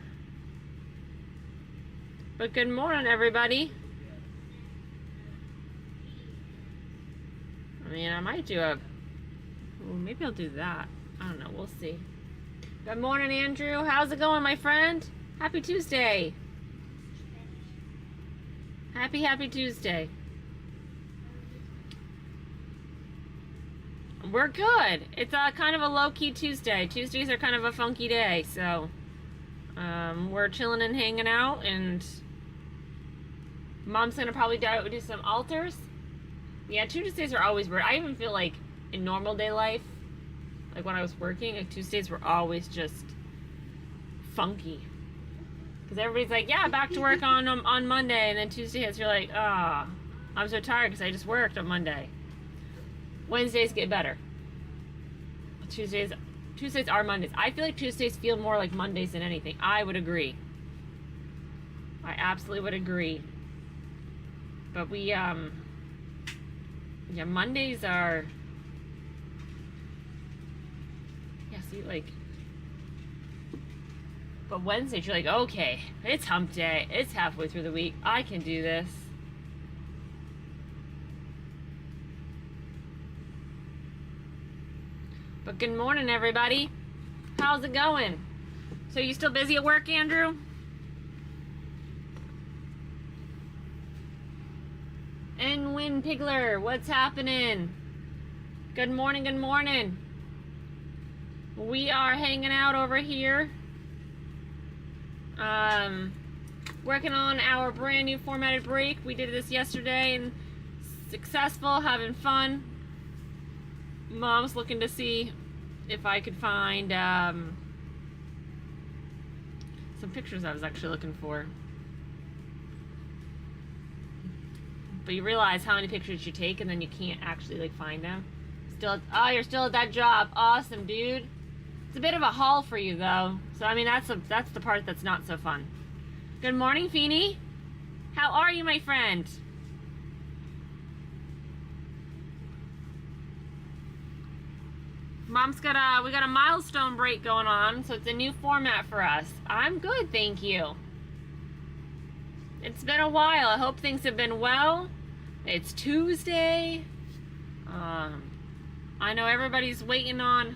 But good morning, everybody. I mean, I might do well, maybe I'll do that. I don't know, we'll see. Good morning, Andrew. How's it going, my friend? Happy Tuesday. Happy Tuesday. We're good. It's kind of a low-key Tuesday. Tuesdays are kind of a funky day, so We're chilling and hanging out, and Mom's gonna probably do some altars. Yeah, Tuesdays are always weird. I even feel like in normal day life, like when I was working, like Tuesdays were always just funky. Because everybody's like, yeah, back to work on Monday, and then Tuesday hits, you're like, ah, oh, I'm so tired because I just worked on Monday. Wednesdays get better. Tuesdays are Mondays. I feel like Tuesdays feel more like Mondays than anything. I would agree. I absolutely would agree. But we, yeah, Mondays are, yeah, see, like, but Wednesdays, you're like, okay, it's hump day. It's halfway through the week. I can do this. But good morning, everybody. How's it going? So you still busy at work, Andrew? And Win Pigler, what's happening? Good morning, good morning. We are hanging out over here. Working on our brand new formatted break. We did this yesterday and successful, having fun. Mom's looking to see if I could find some pictures I was actually looking for. But you realize how many pictures you take and then you can't actually like find them. Oh, you're still at that job. Awesome, dude. It's a bit of a haul for you though. So I mean that's the part that's not so fun. Good morning, Feeny. How are you, my friend? Mom's got we got a milestone break going on, so it's a new format for us. I'm good, thank you. It's been a while. I hope things have been well. It's Tuesday. I know everybody's waiting on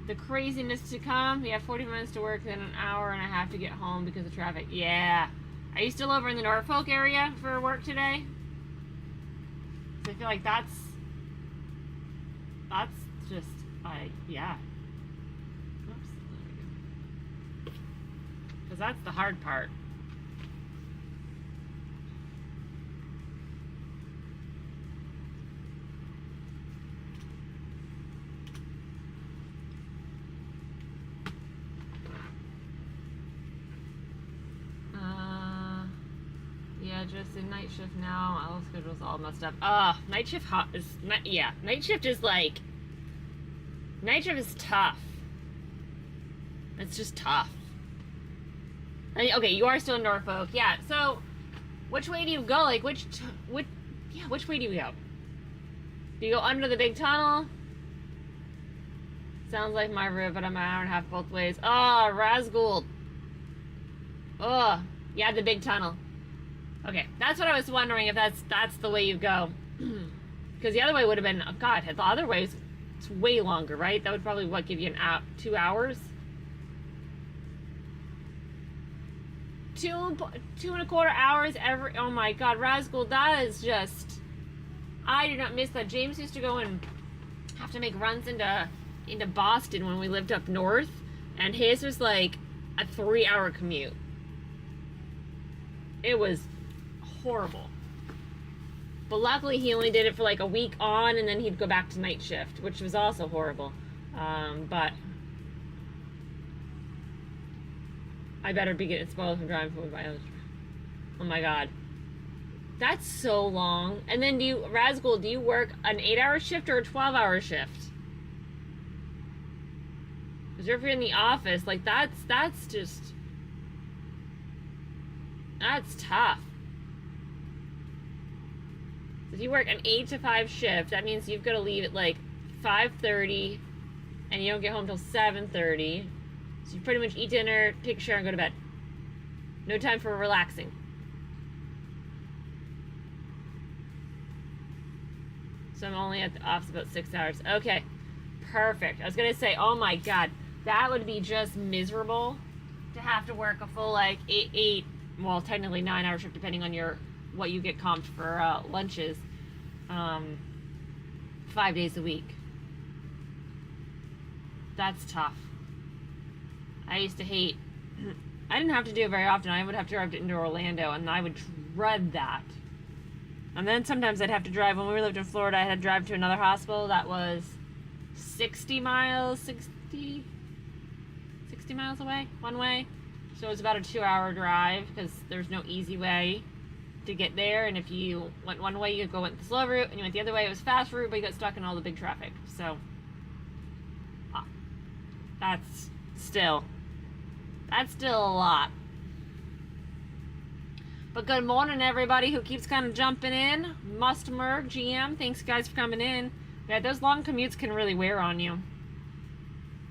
the craziness to come. We have 40 minutes to work, then an hour and a half to get home because of traffic. Yeah. Are you still over in the Norfolk area for work today? So I feel like that's just, yeah. Oops, there we go. Because that's the hard part. Yeah, just in night shift now. Our schedule's all messed up. Night shift night shift is like, night shift is tough. It's just tough. Okay, you are still in Norfolk. Yeah, so which way do you go? Like which way do you go? Do you go under the big tunnel? Sounds like my route, but I'm an hour and a half both ways. Oh, Razgold. Oh, yeah, the big tunnel. Okay, that's what I was wondering, if that's the way you go. Because the other way would have been, oh God, the other way is, it's way longer, right? That would probably, give you 2 hours? 2.25 hours every, oh my God, Razgold, that is just, I do not miss that. James used to go and have to make runs into Boston when we lived up north, and his was like a 3-hour commute. It was horrible. But luckily he only did it for like a week on, and then he'd go back to night shift, which was also horrible. But I better be getting spoiled from driving from my. Oh my God, that's so long. And then Razgold, do you work an 8-hour shift or a 12-hour shift? Because if you're in the office, like that's tough. So if you work an 8 to 5 shift, that means you've got to leave at like 5:30, and you don't get home till 7:30. So you pretty much eat dinner, take a shower, and go to bed. No time for relaxing. So I'm only at the office about 6 hours. Okay, perfect. I was gonna say, oh my God, that would be just miserable to have to work a full like eight, well, technically 9-hour shift depending on what you get comped for lunches, 5 days a week. That's tough. I used to hate I didn't have to do it very often. I would have to drive into Orlando, and I would dread that. And then sometimes I'd have to drive, when we lived in Florida, I had to drive to another hospital that was 60 miles away, one way. So it was about a 2-hour drive, because there's no easy way to get there. And if you went one way, you went the slow route, and you went the other way, it was fast route, but you got stuck in all the big traffic. So that's still a lot. But good morning, everybody who keeps kind of jumping in. Mustmerg, GM, thanks guys for coming in. Yeah, those long commutes can really wear on you.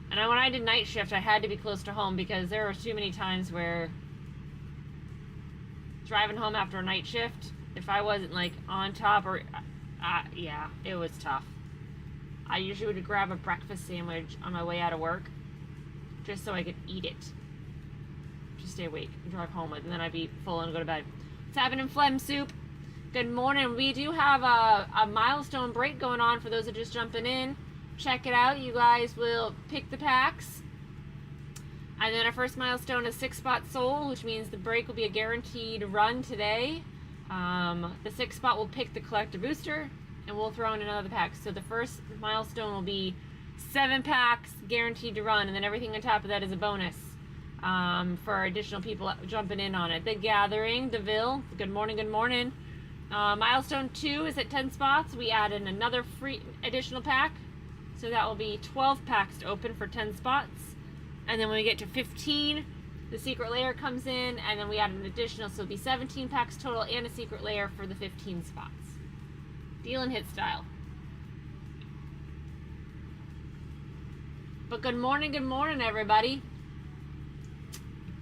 And when I did night shift, I had to be close to home, because there were too many times where driving home after a night shift, if I wasn't like on top, or yeah, it was tough. I usually would grab a breakfast sandwich on my way out of work, just so I could eat it, just stay awake and drive home with, and then I'd be full and go to bed. What's happening, Phlegm Soup? Good morning. We do have a milestone break going on for those that are just jumping in. Check it out. You guys will pick the packs, and then our first milestone is 6-spot soul, which means the break will be a guaranteed run today. The 6th spot will pick the collector booster, and we'll throw in another pack. So the first milestone will be 7 packs guaranteed to run, and then everything on top of that is a bonus for additional people jumping in on it. The Gathering, DeVille, good morning, good morning. Milestone 2 is at 10 spots. We add in another free additional pack, so that will be 12 packs to open for 10 spots. And then when we get to 15, the Secret Lair comes in, and then we add an additional, so it'll be 17 packs total and a Secret Lair for the 15 spots. Deal and hit style. But good morning, everybody.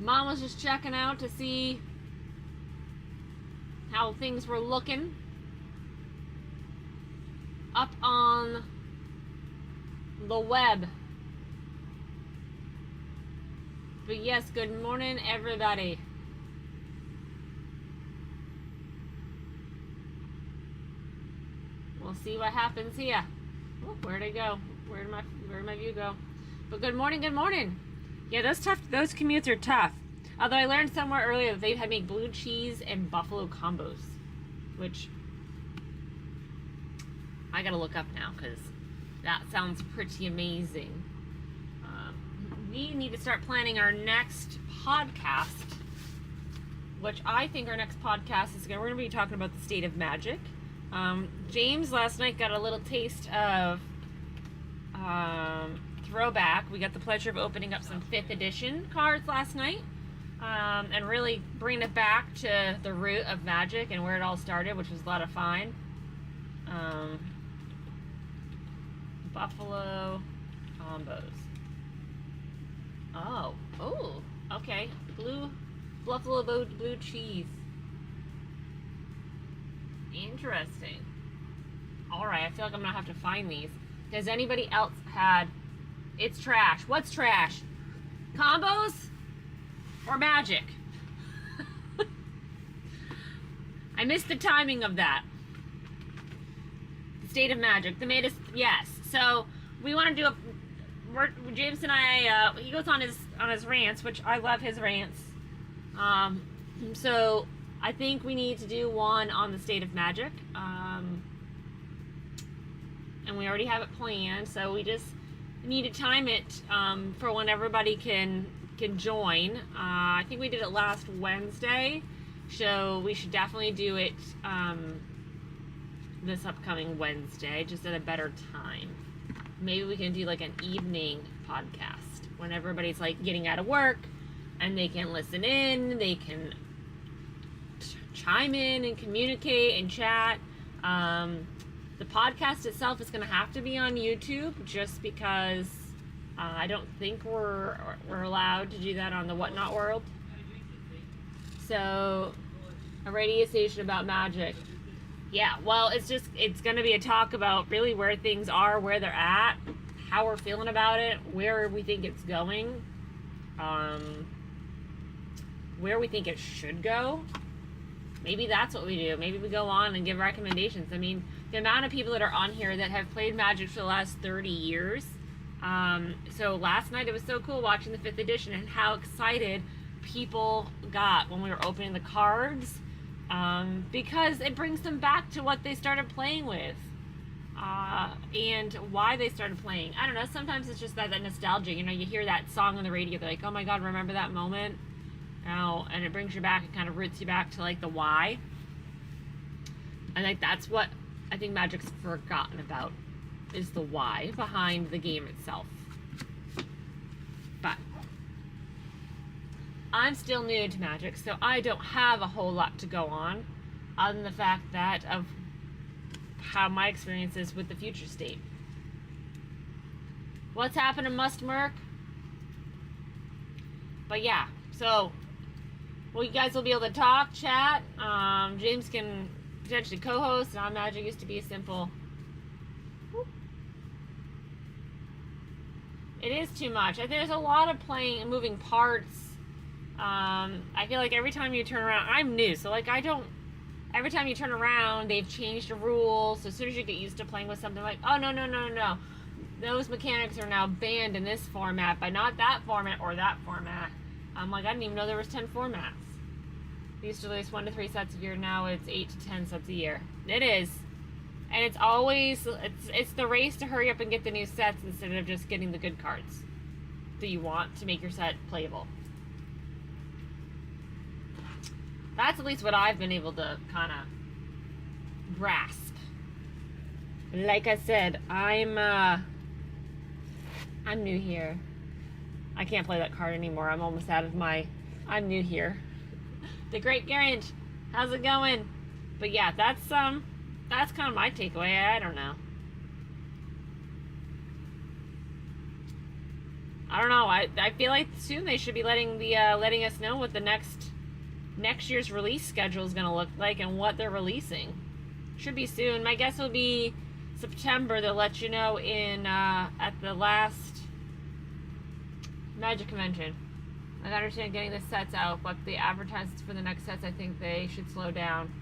Mom was just checking out to see how things were looking up on the web. But yes, good morning, everybody. We'll see what happens here. Oh, where'd it go? Where'd my view go? But good morning, good morning. Yeah, those commutes are tough. Although I learned somewhere earlier that they had made blue cheese and buffalo combos, which I gotta look up now, because that sounds pretty amazing. We need to start planning our next podcast, which I think our next podcast is we're gonna be talking about the state of Magic. James last night got a little taste of Throwback. We got the pleasure of opening up some 5th edition cards last night, and really bringing it back to the root of Magic and where it all started, which was a lot of fun. Buffalo combos. Oh, okay. Buffalo blue cheese. Interesting. Alright, I feel like I'm gonna have to find these. Does anybody else had... It's trash. What's trash? Combos? Or Magic? I missed the timing of that. The state of Magic. The made us... Yes. So, we want to do a... James and I, he goes on his rants, which I love his rants. So I think we need to do one on the state of Magic. And we already have it planned, so we just need to time it for when everybody can join. I think we did it last Wednesday, so we should definitely do it this upcoming Wednesday, just at a better time. Maybe we can do like an evening podcast when everybody's like getting out of work and they can listen in, they can chime in and communicate and chat. The podcast itself is going to have to be on YouTube, just because I don't think we're allowed to do that on the Whatnot World. So, a radio station about Magic. Yeah, well, it's going to be a talk about really where things are, where they're at, how we're feeling about it, where we think it's going, where we think it should go. Maybe that's what we do. Maybe we go on and give recommendations. I mean, the amount of people that are on here that have played Magic for the last 30 years, So last night it was so cool watching the 5th edition and how excited people got when we were opening the cards, because it brings them back to what they started playing with, and why they started playing. I don't know, sometimes it's just that nostalgia. You know, you hear that song on the radio, they're like, oh my god, remember that moment? Oh, and it brings you back, it kind of roots you back to like the why. And like that's what I think Magic's forgotten about, is the why behind the game itself. But I'm still new to Magic, so I don't have a whole lot to go on other than the fact that of how my experience is with the future state. What's happened to Must Merc? But yeah, so well, you guys will be able to talk, chat. James can potentially co-host, and on Magic used to be a simple. It is too much. I think there's a lot of playing and moving parts. I feel like every time you turn around, I'm new, so like every time you turn around, they've changed the rules. So as soon as you get used to playing with something, like, oh no, those mechanics are now banned in this format, but not that format or that format. I'm like, I didn't even know there was 10 formats. They used to release 1 to 3 sets a year. Now it's 8 to 10 sets a year. It is. And it's always, it's the race to hurry up and get the new sets instead of just getting the good cards that you want to make your set playable. That's at least what I've been able to kind of grasp. Like I said, I'm new here. I can't play that card anymore. I'm almost out of my, I'm new here. The Great Garant, how's it going? But yeah, that's kind of my takeaway. I don't know. I don't know. I feel like soon they should be letting us know what the next year's release schedule is going to look like and what they're releasing. Should be soon. My guess will be September. They'll let you know in at the last Magic convention. I understand getting the sets out, but the advertisements for the next sets, I think they should slow down.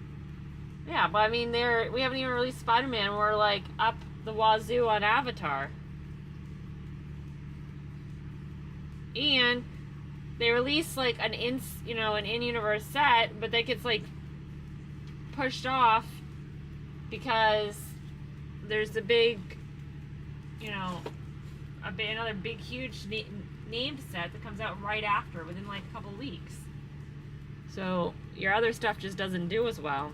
Yeah, but I mean, we haven't even released Spider-Man. We're like up the wazoo on Avatar. And they release like an in-universe set, but that gets like pushed off because there's a big, another big, huge named set that comes out right after, within like a couple weeks. So your other stuff just doesn't do as well.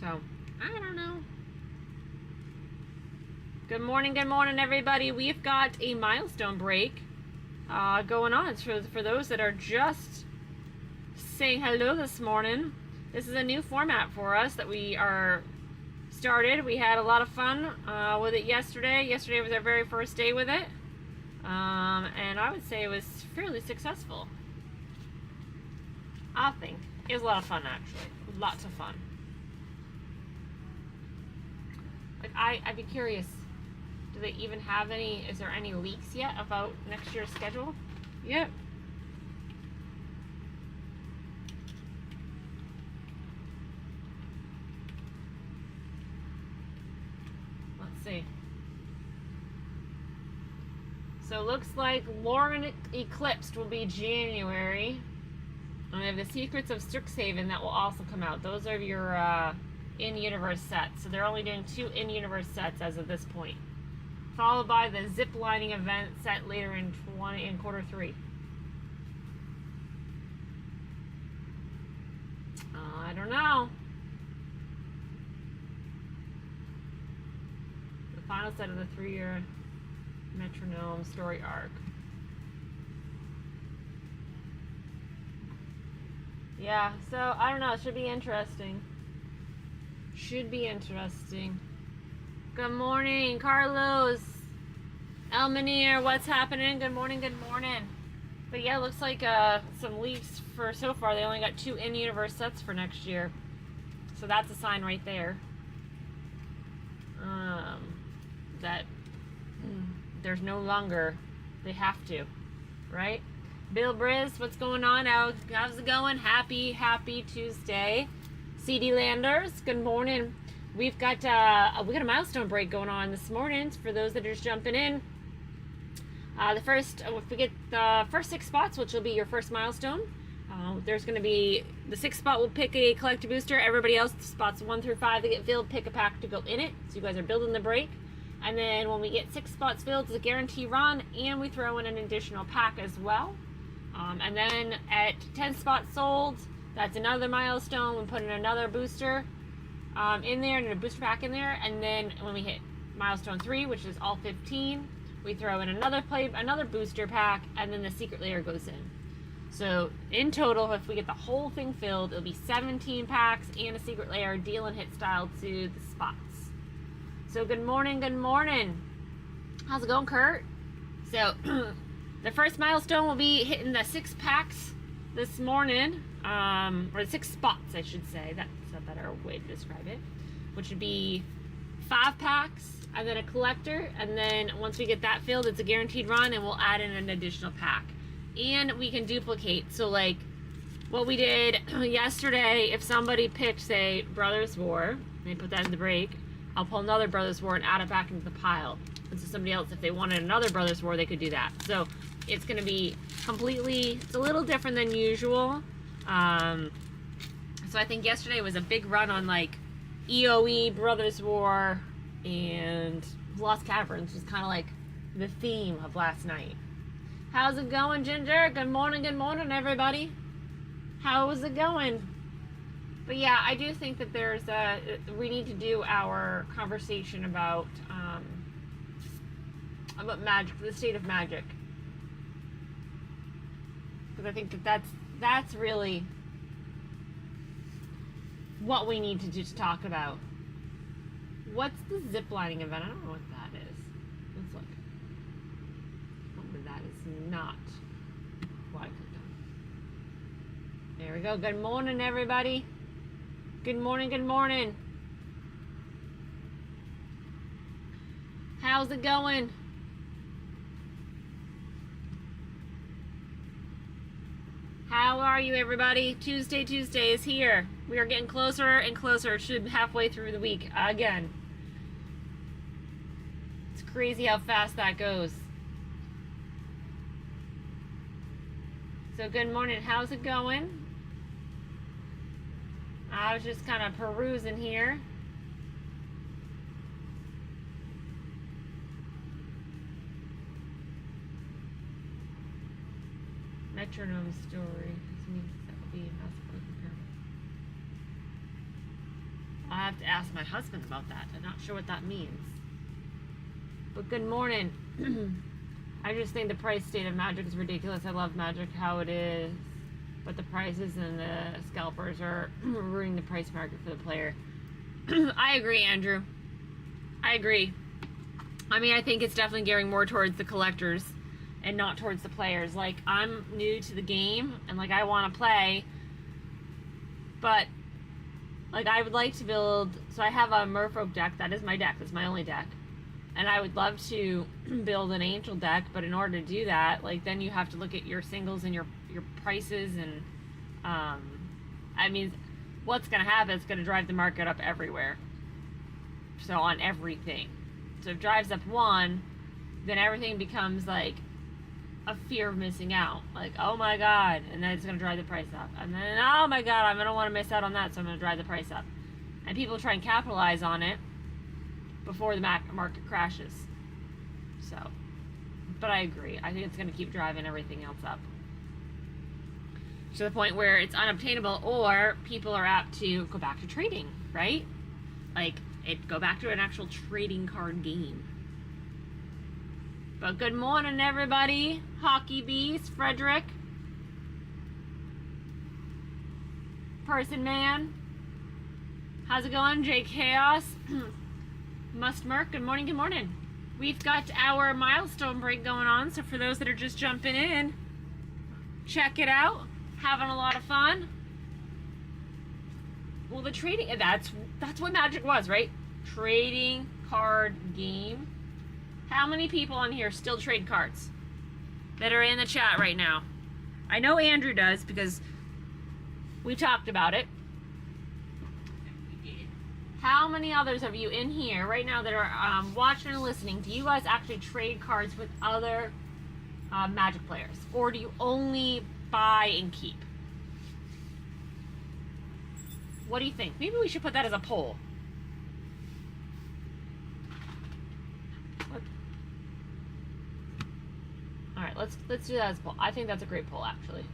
So, I don't know. Good morning, everybody. We've got a milestone break going on. For those that are just saying hello this morning, this is a new format for us that we are started. We had a lot of fun with it yesterday. Yesterday was our very first day with it. And I would say it was fairly successful. I think. It was a lot of fun, actually. Lots of fun. Like, I'd be curious, do they even have is there any leaks yet about next year's schedule? Yep. Let's see. So it looks like Lauren Eclipsed will be January. And we have the Secrets of Strixhaven that will also come out. Those are your in-universe sets. So they're only doing 2 in-universe sets as of this point. Followed by the zip-lining event set later in quarter 3. I don't know. The final set of the 3-year Metronome story arc. Yeah, so I don't know. It should be interesting. Should be interesting. Good morning, Carlos. Elmanier, what's happening? Good morning, good morning. But yeah, it looks like some leaks for so far. They only got 2 in-universe sets for next year. So that's a sign right there. That there's no longer, they have to, right? Bill Briz, what's going on? How's it going? Happy Tuesday. CD Landers, good morning. we've got we got a milestone break going on this morning for those that are just jumping in. If we get the first 6 spots, which will be your first milestone, there's going to be the 6th spot will pick a collector booster. Everybody else, spots 1 through 5 that get filled, pick a pack to go in it. So you guys are building the break. And then when we get 6 spots filled, it's a guarantee run, and we throw in an additional pack as well. And then at 10 spots sold, that's another milestone. We put in another booster in there, and a booster pack in there. And then when we hit milestone 3, which is all 15, we throw in another booster pack, and then the Secret Lair goes in. So in total, if we get the whole thing filled, it'll be 17 packs and a Secret Lair, deal and hit style to the spots. So good morning, good morning. How's it going, Kurt? So the first milestone will be hitting the 6 packs this morning, or 6 spots, I should say. That's a better way to describe it. Which would be 5 packs, and then a collector, and then once we get that filled, it's a guaranteed run, and we'll add in an additional pack. And we can duplicate. So like what we did yesterday, if somebody picked, say, Brothers War, they put that in the break, I'll pull another Brothers War and add it back into the pile. And so somebody else, if they wanted another Brothers War, they could do that. So it's going to be it's a little different than usual. So I think yesterday was a big run on like EOE, Brothers War, and Lost Caverns, was kind of like the theme of last night. How's it going, Ginger? Good morning, everybody. How's it going? But yeah, I do think that we need to do our conversation about magic, the state of magic, because I think that's really what we need to just talk about. What's the ziplining event? I don't know what that is. Let's look. Oh, that is not what I clicked on. There we go. Good morning, everybody. Good morning, good morning. How's it going? How are you, everybody? Tuesday is here. We are getting closer and closer. Should halfway through the week again. It's crazy how fast that goes. So good morning. How's it going? I was just kind of perusing here. Metronome story. This means that will be I have to ask my husband about that. I'm not sure what that means. But good morning. I just think the price state of magic is ridiculous. I love magic how it is, but the prices and the scalpers are ruining the price market for the player. I agree, Andrew. I agree. I mean, I think it's definitely gearing more towards the collectors and not towards the players. Like, I'm new to the game, and like, I want to play, but like, I would like to build, so I have a Merfolk deck. That is my deck. That's my only deck. And I would love to build an Angel deck, but in order to do that, like, then you have to look at your singles and your prices, and I mean, what's going to happen is going to drive the market up everywhere. So on everything. So if it drives up one, then everything becomes like a fear of missing out. Like, oh my god, and then it's going to drive the price up. And then, oh my god, I'm going to want to miss out on that, so I'm going to drive the price up. And people try and capitalize on it before the market crashes. So, but I agree. I think it's going to keep driving everything else up to the point where it's unobtainable, or people are apt to go back to trading, right? Like, go back to an actual trading card game. But good morning, everybody. Hockey Beast, Frederick, Person Man. How's it going, Jay Chaos? Must Merc, good morning, good morning. We've got our milestone break going on, so for those that are just jumping in, check it out. Having a lot of fun. Well, the trading, that's what Magic was, right? Trading card game. How many people on here still trade cards that are in the chat right now? I know Andrew does, because we talked about it. We did. How many others of you in here right now that are watching and listening, do you guys actually trade cards with other Magic players? Or do you only buy and keep? What do you think? Maybe we should put that as a poll. Alright, let's do that as a poll. I think that's a great poll, actually.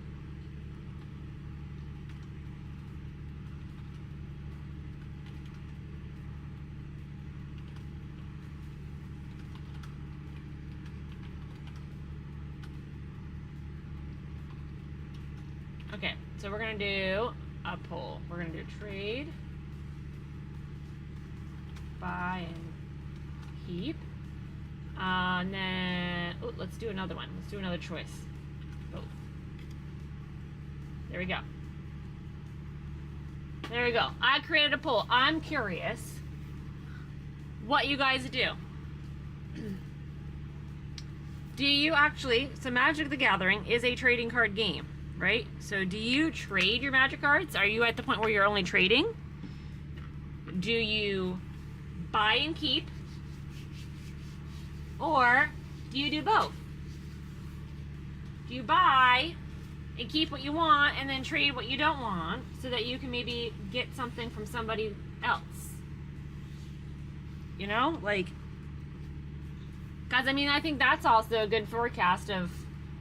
Okay, so we're gonna do a poll. We're gonna do trade, buy, and keep. And then, oh, let's do another one. Let's do another choice. Oh. There we go. There we go. I created a poll. I'm curious what you guys do. Do you actually, so Magic the Gathering is a trading card game, right? So do you trade your Magic cards? Are you at the point where you're only trading? Do you buy and keep? Or do you do both? Do you buy and keep what you want and then trade what you don't want so that you can maybe get something from somebody else? You know, like, because I mean, I think that's also a good forecast of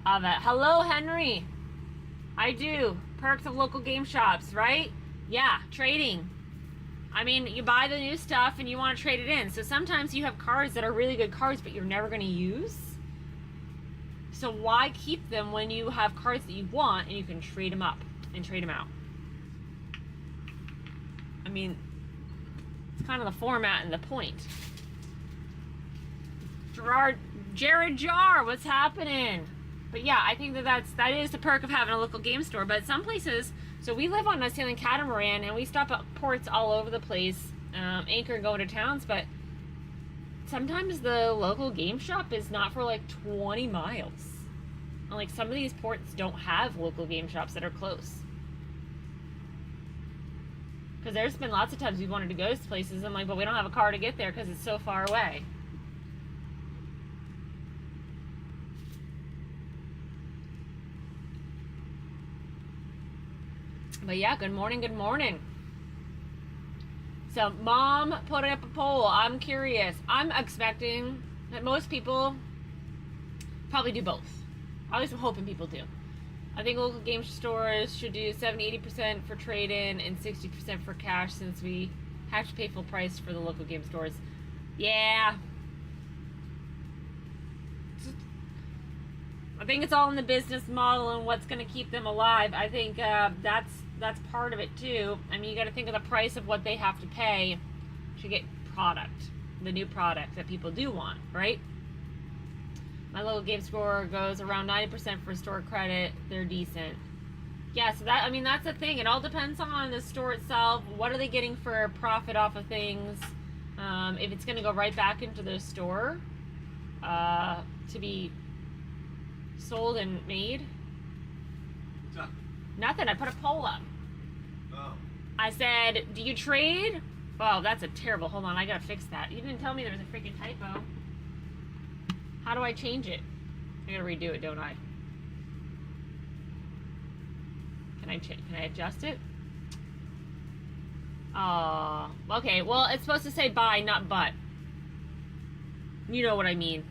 it. Hello, Henry. I do. Perks of local game shops, right? Yeah, trading. I mean, you buy the new stuff and you want to trade it in. So sometimes you have cards that are really good cards, but you're never going to use. So why keep them when you have cards that you want and you can trade them up and trade them out? I mean, it's kind of the format and the point. Jared Jar, what's happening? But yeah, I think that is the perk of having a local game store. But some places, so we live on a sailing catamaran and we stop at ports all over the place, anchor and go into towns, but sometimes the local game shop is not for like 20 miles. And like some of these ports don't have local game shops that are close. Because there's been lots of times we wanted to go to places, I'm like, but we don't have a car to get there because it's so far away. But yeah, good morning, good morning. So Mom put up a poll. I'm curious. I'm expecting that most people probably do both. At least I'm hoping people do. I think local game stores should do 70-80% for trade-in and 60% for cash, since we have to pay full price for the local game stores. Yeah. I think it's all in the business model and what's going to keep them alive. I think that's part of it too. I mean, you got to think of the price of what they have to pay to get product, the new product that people do want, right? My local game store goes around 90% for store credit. They're decent. Yeah, so that, I mean, that's the thing. It all depends on the store itself. What are they getting for profit off of things? If it's going to go right back into the store to be sold and made. What's up? Nothing. I put a poll up. Oh. I said, do you trade? Oh, that's a terrible. Hold on, I gotta fix that. You didn't tell me there was a freaking typo. How do I change it? I gotta redo it, don't I? Can I adjust it? Oh, okay. Well, it's supposed to say buy, not but. You know what I mean.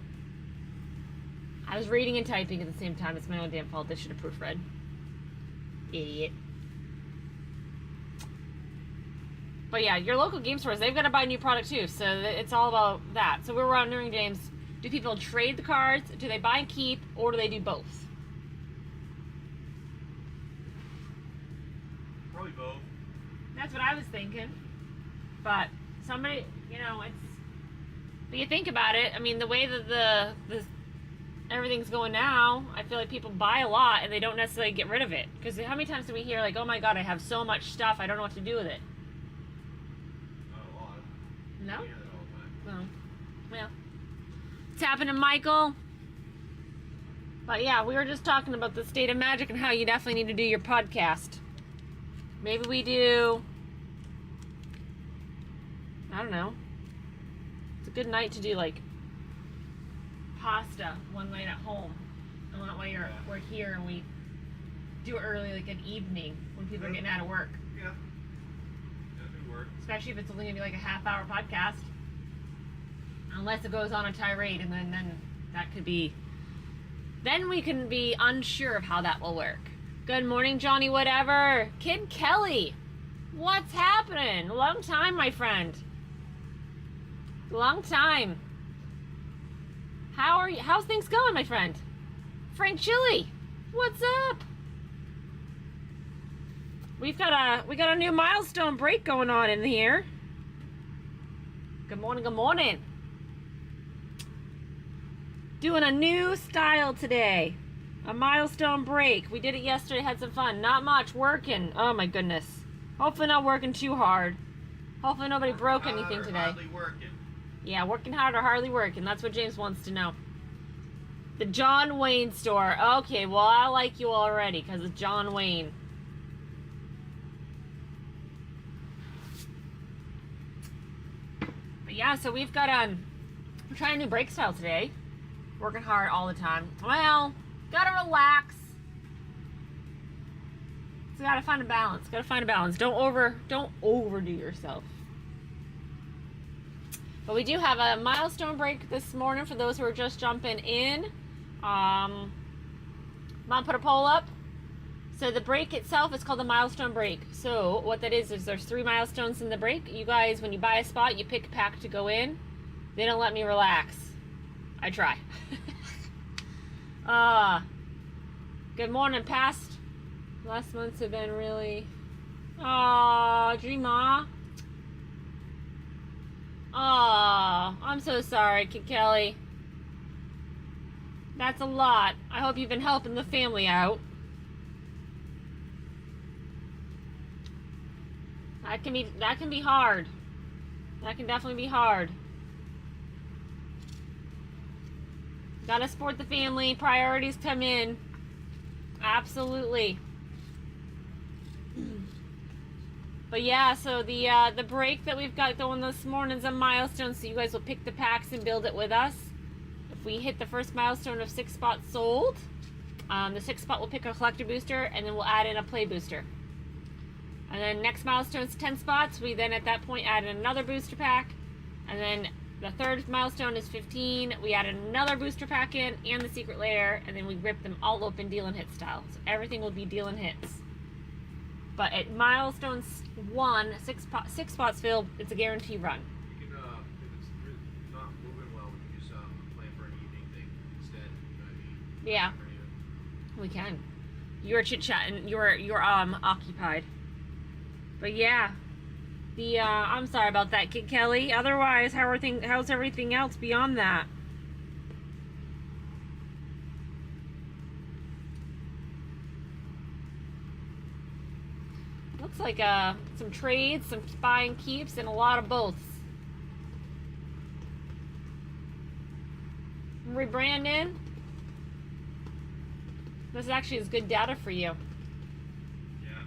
I was reading and typing at the same time. It's my own damn fault. This should have proofread. Idiot. But yeah, your local game stores, they've got to buy new product too. So it's all about that. So we're wondering, James, do people trade the cards? Do they buy and keep? Or do they do both? Probably both. That's what I was thinking. But somebody, you know, it's... But you think about it, I mean, the way that the everything's going now, I feel like people buy a lot and they don't necessarily get rid of it. Because how many times do we hear, like, oh my god, I have so much stuff, I don't know what to do with it? Not a lot. No? I hear that all the time. No. Well, it's happening, Michael. But yeah, we were just talking about the state of Magic and how you definitely need to do your podcast. Maybe we do I don't know. It's a good night to do like pasta one night at home. And that way we're here and we do it early, like an evening when people are getting out of work. Yeah. That could work. Especially if it's only gonna be like a half-hour podcast. Unless it goes on a tirade, and then that could be. Then we can be unsure of how that will work. Good morning, Johnny. Whatever. Kid Kelly, what's happening? Long time, my friend. Long time. How are you? How's things going, my friend? Frank Chili, what's up? We got a new milestone break going on in here. Good morning, good morning. Doing a new style today. A milestone break. We did it yesterday, had some fun. Not much, working. Oh my goodness. Hopefully not working too hard. Hopefully nobody broke anything today. Hardly working. Yeah, working hard or hardly working. That's what James wants to know. The John Wayne store. Okay, well, I like you already because it's John Wayne. But yeah, so we've got we're trying a new break style today. Working hard all the time. Well, gotta relax. So gotta find a balance. Gotta find a balance. Don't overdo yourself. But we do have a milestone break this morning for those who are just jumping in. Mom put a poll up. So the break itself is called the milestone break. So what that is there's 3 milestones in the break. You guys, when you buy a spot, you pick a pack to go in. They don't let me relax. I try. Good morning, past. Last months have been really. Dreama. I'm so sorry, Kid Kelly. That's a lot. I hope you've been helping the family out. That can be hard. That can definitely be hard. Gotta support the family. Priorities come in. Absolutely. But yeah, so the break that we've got going this morning is a milestone, so you guys will pick the packs and build it with us. If we hit the first milestone of 6 spots sold, the 6th spot will pick a collector booster, and then we'll add in a play booster. And then next milestone is 10 spots. We then at that point add in another booster pack, and then the 3rd milestone is 15. We add another booster pack in and the Secret Lair, and then we rip them all open deal and hit style. So everything will be deal and hits. But at milestone 1, 6 spots filled, it's a guarantee run. You can, if it's not moving well, we can just plan for an evening thing instead. You know what I mean? Yeah, we can. You're chit-chatting. You're occupied. But yeah, I'm sorry about that, Kid Kelly. Otherwise, how's everything else beyond that? Looks like some trades, some buy and keeps, and a lot of both. Rebranding. This actually is good data for you. Yeah.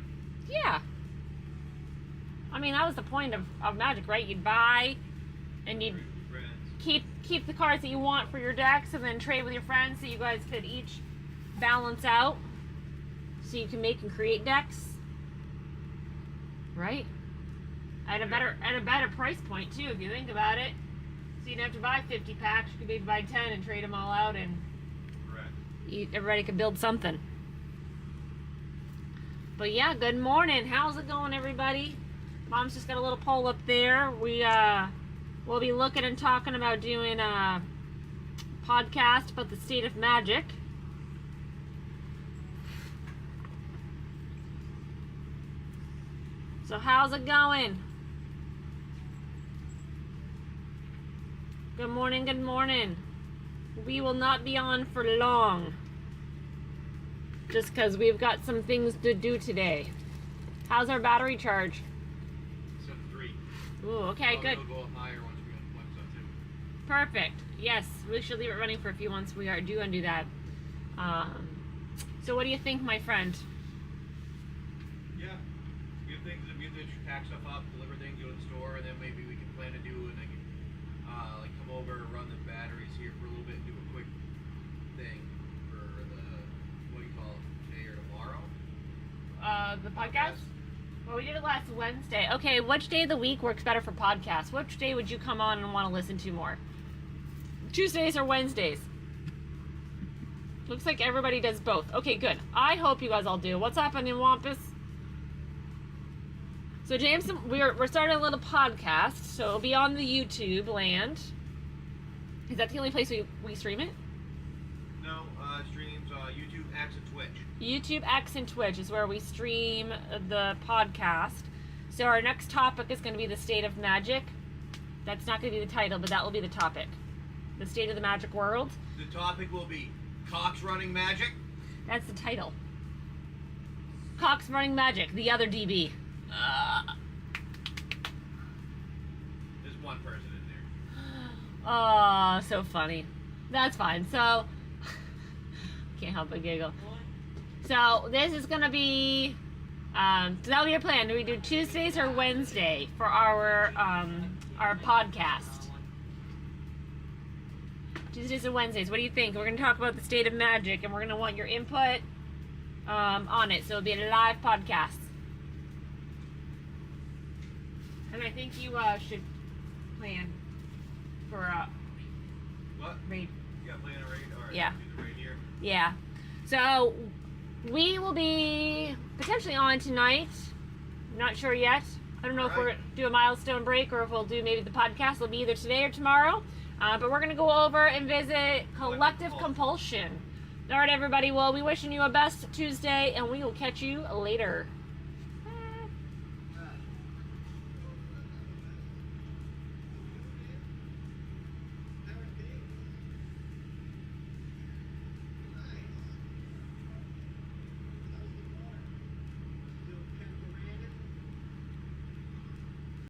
Yeah. I mean, that was the point of Magic, right? You'd buy, and you'd keep the cards that you want for your decks, and then trade with your friends so you guys could each balance out, so you can make and create decks. Right? At a better price point too, if you think about it. So you'd have to buy 50 packs. You could maybe buy 10 and trade them all out, and everybody could build something. But yeah, good morning. How's it going, everybody? Mom's just got a little poll up there. We'll be looking and talking about doing a podcast about the state of Magic. So how's it going? Good morning, good morning. We will not be on for long. Just because we've got some things to do today. How's our battery charge? 7.3. Ooh, okay, good. It'll go higher once we unplug stuff too. Perfect. Yes, we should leave it running for a few months. We do undo that. So what do you think, my friend? Yeah. Good things. It means they pack stuff up, deliver things, go to the store, and then maybe we can plan to do and I can like come over, run the batteries here for a little bit, and do a quick thing for the what do you call it, today or tomorrow? The podcast? Well, we did it last Wednesday. Okay, which day of the week works better for podcasts? Which day would you come on and want to listen to more? Tuesdays or Wednesdays? Looks like everybody does both. Okay, good. I hope you guys all do. What's happening, Wampus? So, James, we're starting a little podcast, so it'll be on the YouTube land. Is that the only place we stream it? No, streams YouTube, X, and Twitch. YouTube, X, and Twitch is where we stream the podcast. So our next topic is going to be the state of magic. That's not going to be the title, but that will be the topic. The state of the magic world. The topic will be Cox running magic. That's the title. Cox running magic, the other DB. There's one person in there. Oh, so funny. That's fine. So, can't help but giggle. So this is gonna be, so that'll be your plan. Do we do Tuesdays or Wednesday for our podcast? Tuesdays and Wednesdays. What do you think? We're gonna talk about the state of magic, and we're gonna want your input on it. So it'll be a live podcast. And I think you should plan for What? raid. You got plan a raid? Alright, Yeah. do the raid here. Yeah. So we will be potentially on tonight. Not sure yet. I don't know if we're do a milestone break or if we'll do maybe the podcast. It'll be either today or tomorrow. But we're gonna go over and visit Collective Compulsion. All right, everybody. Well, we wishing you a best Tuesday, and we will catch you later.